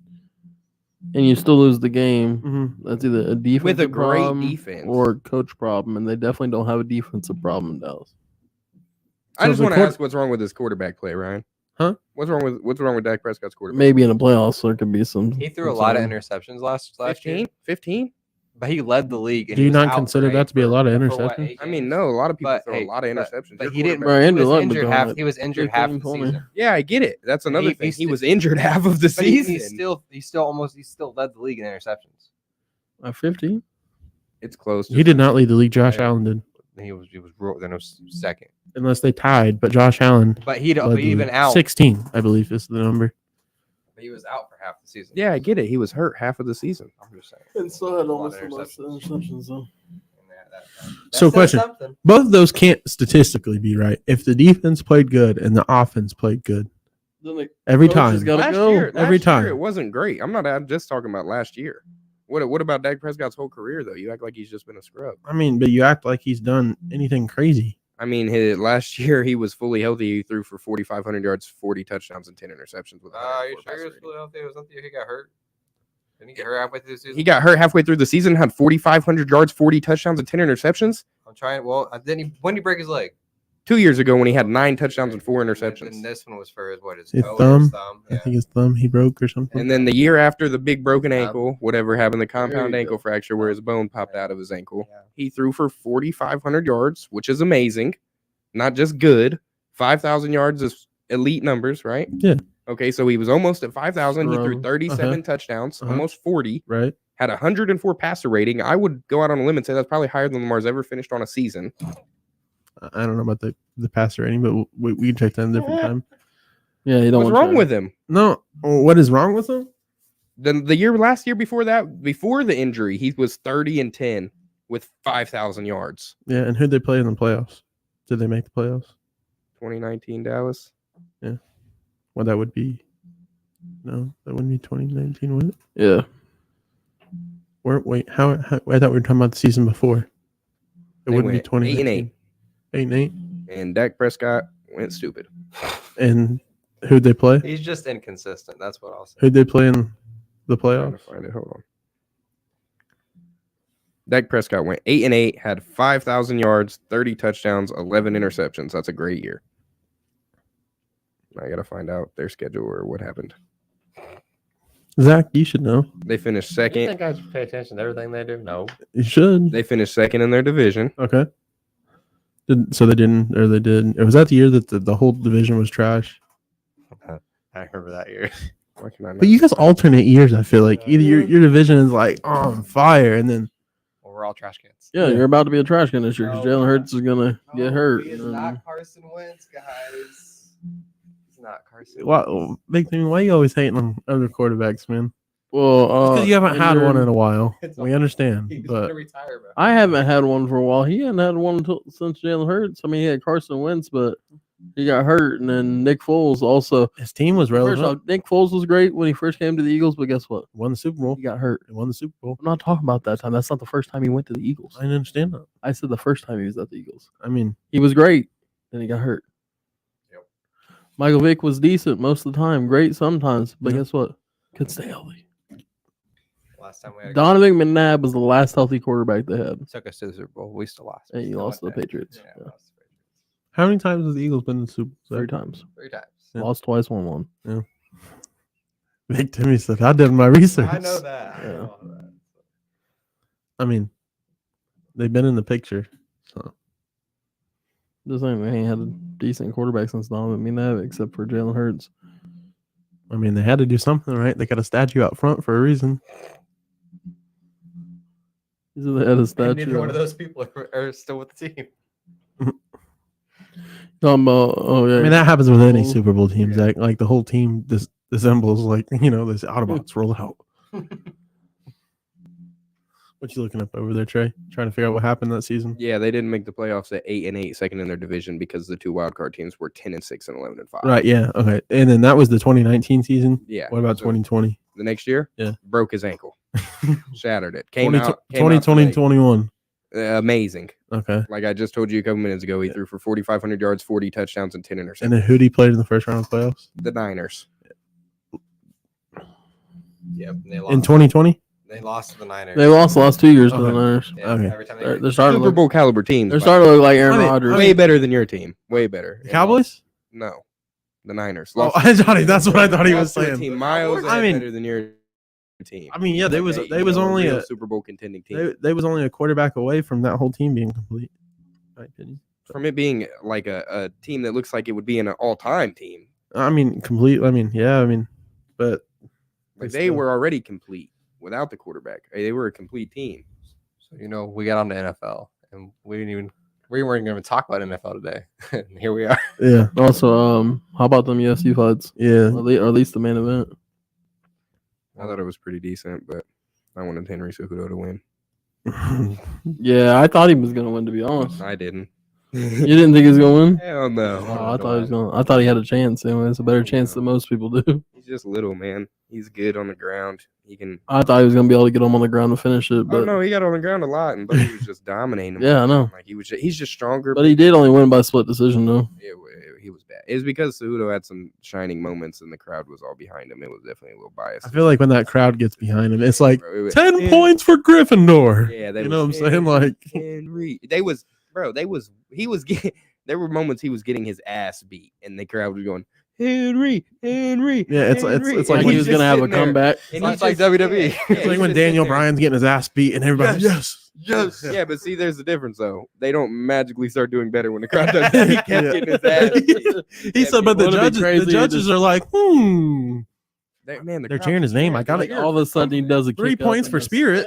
and you still lose the game, hmm that's either a defensive With a great problem defense. or a coach problem, and they definitely don't have a defensive problem in Dallas. I So just the want to quar- ask what's wrong with this quarterback play, Ryan? Huh? What's wrong with Dak Prescott's quarterback? Maybe in the playoffs there could be some. He threw a lot of concern. interceptions last year, 15? 15? but he led the league. And Do he you was not out consider for that to be a lot of for what, interceptions? 8 I mean, games? no, a lot of people But, throw hey, a lot of interceptions. But Your he didn't. quarterback- Brian He was Dillon injured doing half. it. He was injured Everything half of the told me. season. Yeah, I get it. That's another he thing. He sti- was injured half of the But he season. still led the league in interceptions. 15. It's close. He did not lead the league. Josh Yeah. Allen did, He was then it was second. unless they tied. But Josh Allen, But he led the even league. out. 16, I believe, is the number. But he was out for half the season. Yeah, I get it. He was hurt half of the season. I'm just saying. And still had almost almost the the most interceptions, though. So question. Both of those can't statistically be right. If the defense played good and the offense played good every Coach time, has gotta Last go. year, Every last year time. it wasn't great. I'm just talking about last year. What about Dak Prescott's whole career though? You act like he's just been a scrub. I mean, but you act like he's done anything crazy. I mean, last year he was fully healthy. He threw for 4,500 yards, 40 touchdowns, and 10 interceptions. With a Are you 104 sure he passer was rating. fully healthy? Was that the year he got hurt? Didn't he get hurt halfway through the season? He got hurt halfway through the season, had 4,500 yards, 40 touchdowns, and 10 interceptions. I'm trying. Well, when did he break his leg? 2 years ago when he had 9 touchdowns and 4 interceptions. And this one was for his His toe or thumb? his thumb. I Yeah. think his thumb he broke or something. And then the year after the big broken ankle, whatever happened, the compound you ankle go. fracture where his bone popped out of his ankle, Yeah. he threw for 4,500 yards, which is amazing. Not just good. 5,000 yards is elite numbers, right? Yeah. Okay, so he was almost at 5,000. He threw Strong. 37 touchdowns, Uh-huh. almost 40. Right? Had 104 passer rating. I would go out on a limb and say that's probably higher than Lamar's ever finished on a season. I don't know about the passer rating, but we can check that in a different time. Yeah, you don't What's want wrong to- with him? No, what is wrong with him? Then the last year before that, before the injury, he was 30-10 with 5,000 yards. Yeah, and who'd they play in the playoffs? Did they make the playoffs? 2019 Dallas. Well, that would be No, that wouldn't be 2019, would it? Yeah. Wait, how? I thought we were talking about the season before. It They wouldn't be went 2019. 8-8. 8-8. And Dak Prescott went stupid. And who'd they play? He's just inconsistent. That's what I'll say. Who'd they play in the I'm trying to playoffs? find it. Hold on. Dak Prescott went 8-8, had 5,000 yards, 30 touchdowns, 11 interceptions. That's a great year. I got to find out their schedule or what happened. Zach, you should know. They finished You second. think I should pay attention to everything they do? No. You should. They finished second in their division. Okay. So they didn't, or they did. Was that the year that the whole division was trash? I remember that year. Why can I not? But you guys alternate years. I feel like either your division is like on fire, and then Well, we're all trash cans. Yeah, Yeah. you're about to be a trash can this year because Jalen Hurts is gonna get hurt. It's and- not Carson Wentz, guys. It's not Carson. why you always hating on other quarterbacks, man? Well, Because you haven't had one in injured- a while. It's We all- understand, He's but gonna retire, bro. I haven't had one for a while. He hadn't had one since Jalen Hurts. I mean, he had Carson Wentz, but he got hurt, and then Nick Foles also. his team was First relevant. off, Nick Foles was great when he first came to the Eagles, but guess what? Won the Super Bowl. He got hurt. He won the Super Bowl. I'm not talking about that time. That's not the first time he went to the Eagles. I understand that. I said the first time he was at the Eagles. I mean, He was great, then he got hurt. Yep. Michael Vick was decent most of the time, great sometimes, but Yeah. guess what? Could stay healthy. Last time we had Donovan McNabb was the last healthy quarterback they had, took us to the Super Bowl. We still lost. and We you still lost to the went there. Patriots. Yeah, Yeah. we lost to the Patriots. how many times has the Eagles been in the Super Bowl? 3 times. 3 times. Yeah. Lost twice, won one. Vic Timmy said, I did my research. I know that. I Yeah. know all that. I mean, they've been in the picture. So Just saying, they ain't had a decent quarterback since Donovan McNabb, except for Jalen Hurts. I mean, they had to do something, right? They got a statue out front for a reason. They had a And statue. neither one of those people are still with the team. Talking about, oh yeah, I mean, that happens with any Well, Super Bowl team, yeah. Zach. Like the whole team dissembles, like, this Autobots roll out. What you looking up over there, Trey? Trying to figure out what happened that season? Yeah, they didn't make the playoffs at 8-8, second in their division because the two wildcard teams were 10-6 and 11-5. Right, yeah, okay. And then that was the 2019 season. Yeah. What about so 2020? the next year? Yeah. Broke his ankle. Shattered it. Came 2020, out today. 21. Amazing. Okay. Like I just told you a couple minutes ago, he threw for 4,500 yards, 40 touchdowns, and 10 interceptions. And then who he played in the first round of playoffs? The Niners. Yep. They In 2020? They lost to the Niners. they lost the last 2 years to the Okay. Niners. Yeah, Okay. Every time They're they starting to Super look, Bowl caliber teams. they're by starting to look like Aaron I mean- Rodgers. way better than your team. Way better. The Cowboys? No. The Niners. Oh, Lost- Johnny, that's what I thought he was lost to a saying. Team miles I mean- better than your team. I mean, yeah, they was Like was only real a Super Bowl contending team. they was only a quarterback away from that whole team being complete. in my opinion. From it being like a team that looks like it would be an all-time team. I mean, complete. I mean, yeah. I mean, but Like They they still- were already complete without the quarterback. They were a complete team. So we got on to NFL, and we weren't going to talk about NFL today. And here we are. yeah, Also, how about them UFC fights? yeah. Or at least the main event. I thought it was pretty decent, but I wanted Henry Cejudo to win. Yeah, I thought he was gonna win. To be honest, I didn't. you didn't think he was gonna win? Hell no. Oh, I thought he was gonna. I thought he had a chance. Anyway, it's a better chance than most people do. He's just little, man. He's good on the ground. He can. I thought he was gonna be able to get him on the ground and finish it, Oh but no, he got on the ground a lot, and but he was just dominating. him. yeah, I know. Like he's just stronger. But he did only win by split decision, though. He was bad. It was because Cejudo had some shining moments, and the crowd was all behind him. It was definitely a little biased. I feel like when that crowd gets behind him, it's like Bro, it was- 10 Yeah. points for Gryffindor. Yeah, they you know what I'm was saying? Like, Henry. He was getting. There were moments he was getting his ass beat, and the crowd was going, Henry. Yeah, it's Henry," like Like and he he's was just gonna have a sitting there. comeback. And It's he's like just- WWE. yeah, it's like he's when just Daniel sitting there. Bryan's getting his ass beat, and everybody, yes. Yes. Yeah, but see, there's the difference though. They don't magically start doing better when the crowd does that. He kept Yeah. getting his ass beat. He said, but the Wouldn't it be judges, crazy the to judges just- are like, Man, the They're crowd cheering was his name. I cheering. gotta- Like, All of a sudden, he does a 3 kick up points and for just- Spirit.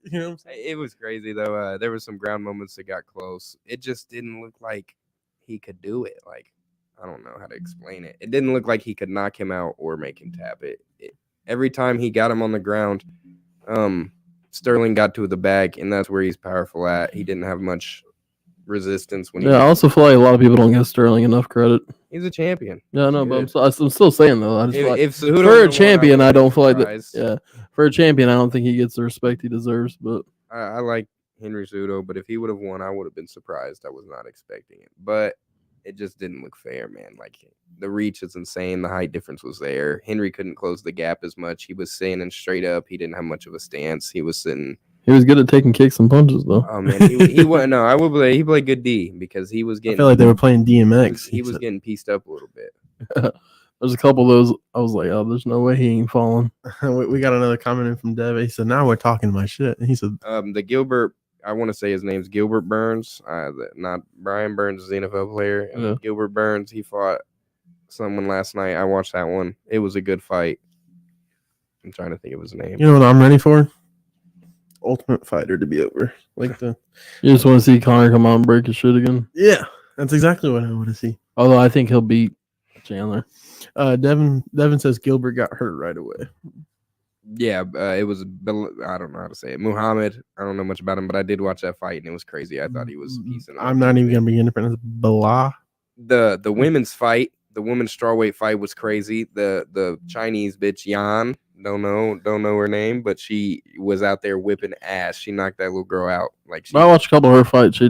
You know what I'm saying? It was crazy though. There was some ground moments that got close. It just didn't look like he could do it. Like I don't know how to explain it. It didn't look like he could knock him out or make him tap it. Every time he got him on the ground, Sterling got to the bag, and that's where he's powerful at. He didn't have much resistance when he. Yeah, I also feel like a lot of people don't give Sterling enough credit. He's a champion. Yeah, I know, Good. but I'm still saying though. I just feel like If Cejudo for would've a won, champion, I would've don't been feel like that. surprised. Yeah, for a champion, I don't think he gets the respect he deserves. But I like Henry Cejudo, but if he would have won, I would have been surprised. I was not expecting it, but it just didn't look fair, man. Like the reach is insane. The height difference was there. Henry couldn't close the gap as much. He was standing straight up. He didn't have much of a stance. He was sitting. he was good at taking kicks and punches, though. Oh man, he wasn't. No, I would play. He played good D because he was I getting. feel like they were playing DMX. He was getting pieced up a little bit. There's a couple of those. I was like, oh, there's no way he ain't falling. We got another comment in from Dev. He said, "Now we're talking my shit." He said, The Gilbert. I want to say his name's Gilbert Burns. Not Brian Burns, is the NFL player. Yeah. Gilbert Burns. He fought someone last night. I watched that one. It was a good fight. I'm trying to think of his name. "You know what I'm ready for? Ultimate Fighter to be over." Like the You just want to see Connor come out and break his shit again. yeah, that's exactly what I want to see. Although I think he'll beat Chandler. Devin says Gilbert got hurt right away. Yeah, it was. I don't know how to say it. Muhammad. I don't know much about him, but I did watch that fight and it was crazy. I thought he was piecing. I'm not even gonna begin to pronounce Blah. The women's fight. The women's strawweight fight was crazy. The Chinese bitch Yan. Don't know her name, but she was out there whipping ass. She knocked that little girl out. Like I watched a couple of her fights.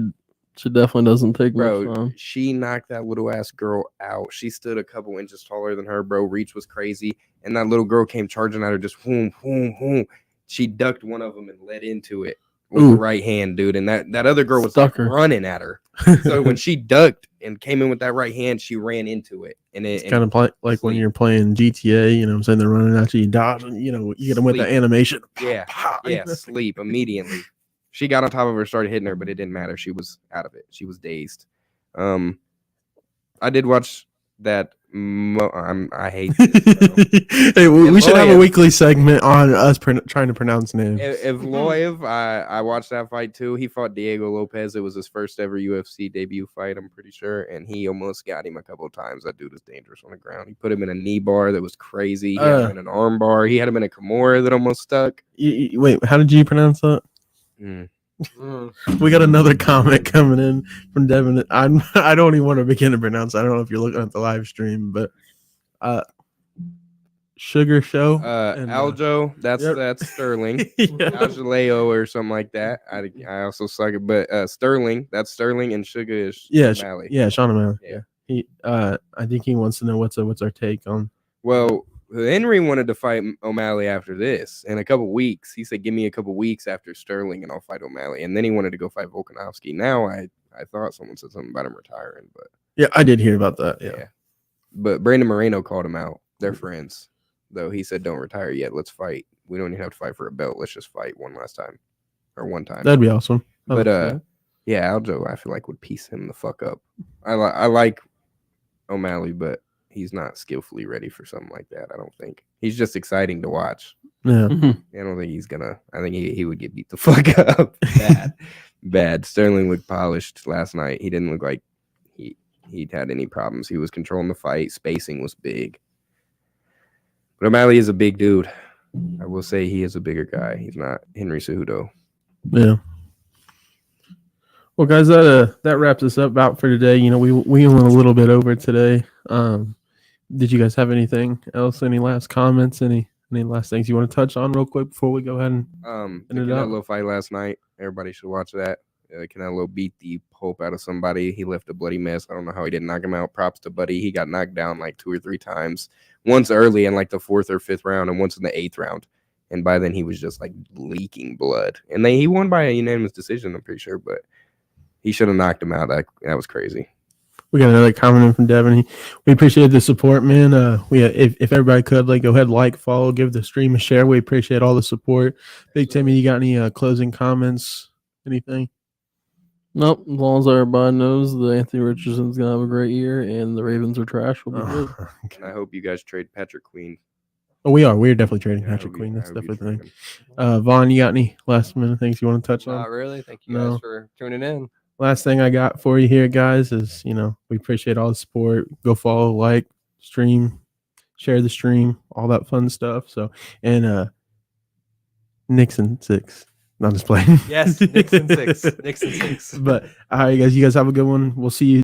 She definitely doesn't take much bro, time. she knocked that little ass girl out. She stood a couple inches taller than her, bro. Reach was crazy. And that little girl came charging at her, just whoom, whoom, whoom. She ducked one of them and led into it with the right hand, dude. And that other girl was like running at her. So when she ducked and came in with that right hand, she ran into it. And it's kind of like when you're playing GTA, you know what I'm saying? They're running at you, dodge, and, you know, you get them with the animation. Yeah, yeah, sleep immediately. She got on top of her, started hitting her, but it didn't matter. She was out of it. She was dazed. I did watch that. I hate this, hey, we should have a weekly segment on us trying to pronounce names. Evloev, I watched that fight too. He fought Diego Lopez. It was his first ever UFC debut fight, I'm pretty sure, and he almost got him a couple of times. That dude is dangerous on the ground. He put him in a knee bar that was crazy. He had him in an arm bar. He had him in a Kimura that almost stuck. Wait, how did you pronounce that? We got another comment coming in from Devin. I don't even want to begin to pronounce. I don't know if you're looking at the live stream, but Sugar Show, Aljo. That's Sterling. Aljaleo or something like that. I also suck it, but Sterling. That's Sterling, and Sugar is O'Malley. Yeah, Sean O'Malley. Yeah. He I think he wants to know what's our take on. Well, Henry wanted to fight O'Malley after this in a couple weeks. He said, "Give me a couple weeks after Sterling, and I'll fight O'Malley." And then he wanted to go fight Volkanovski. Now I thought someone said something about him retiring, but yeah, I did hear about that. Yeah. But Brandon Moreno called him out. They're friends, though. He said, "Don't retire yet. Let's fight. We don't even have to fight for a belt. Let's just fight one time." That'd be awesome. But yeah, Aljo, I feel like would piece him the fuck up. I like O'Malley, but he's not skillfully ready for something like that. I don't think he's just exciting to watch. Yeah, I don't think he's gonna. I think he would get beat the fuck up. Bad. Sterling looked polished last night. He didn't look like he'd had any problems. He was controlling the fight. Spacing was big. But O'Malley is a big dude. I will say he is a bigger guy. He's not Henry Cejudo. Yeah. Well, guys, that wraps us up about for today. You know, we went a little bit over today. Did you guys have anything else? Any last comments? Any last things you want to touch on real quick before we go ahead and the Canelo fight last night? Everybody should watch that. Canelo beat the Pope out of somebody. He left a bloody mess. I don't know how he didn't knock him out. Props to Buddy. He got knocked down like 2 or 3 times. Once early in like the 4th or 5th round, and once in the 8th round. And by then he was just like leaking blood. And he won by a unanimous decision, I'm pretty sure, but he should have knocked him out. That was crazy. We got another comment in from Devin. We appreciate the support, man. If everybody could go ahead, like, follow, give the stream a share. We appreciate all the support. Big Timmy, you got any closing comments? Anything? Nope. As long as everybody knows that Anthony Richardson's gonna have a great year and the Ravens are trash, we'll be good. And I hope you guys trade Patrick Queen. Oh, we are. We're definitely trading Patrick Queen. That's definitely the thing. Vaughn, you got any last minute things you want to touch on? Not really. Thank you guys for tuning in. Last thing I got for you here, guys, is, we appreciate all the support. Go follow, like, stream, share the stream, all that fun stuff. So, and Nixon 6. Not just playing. Yes, Nixon 6. Nixon 6. But all right, guys, you guys have a good one. We'll see you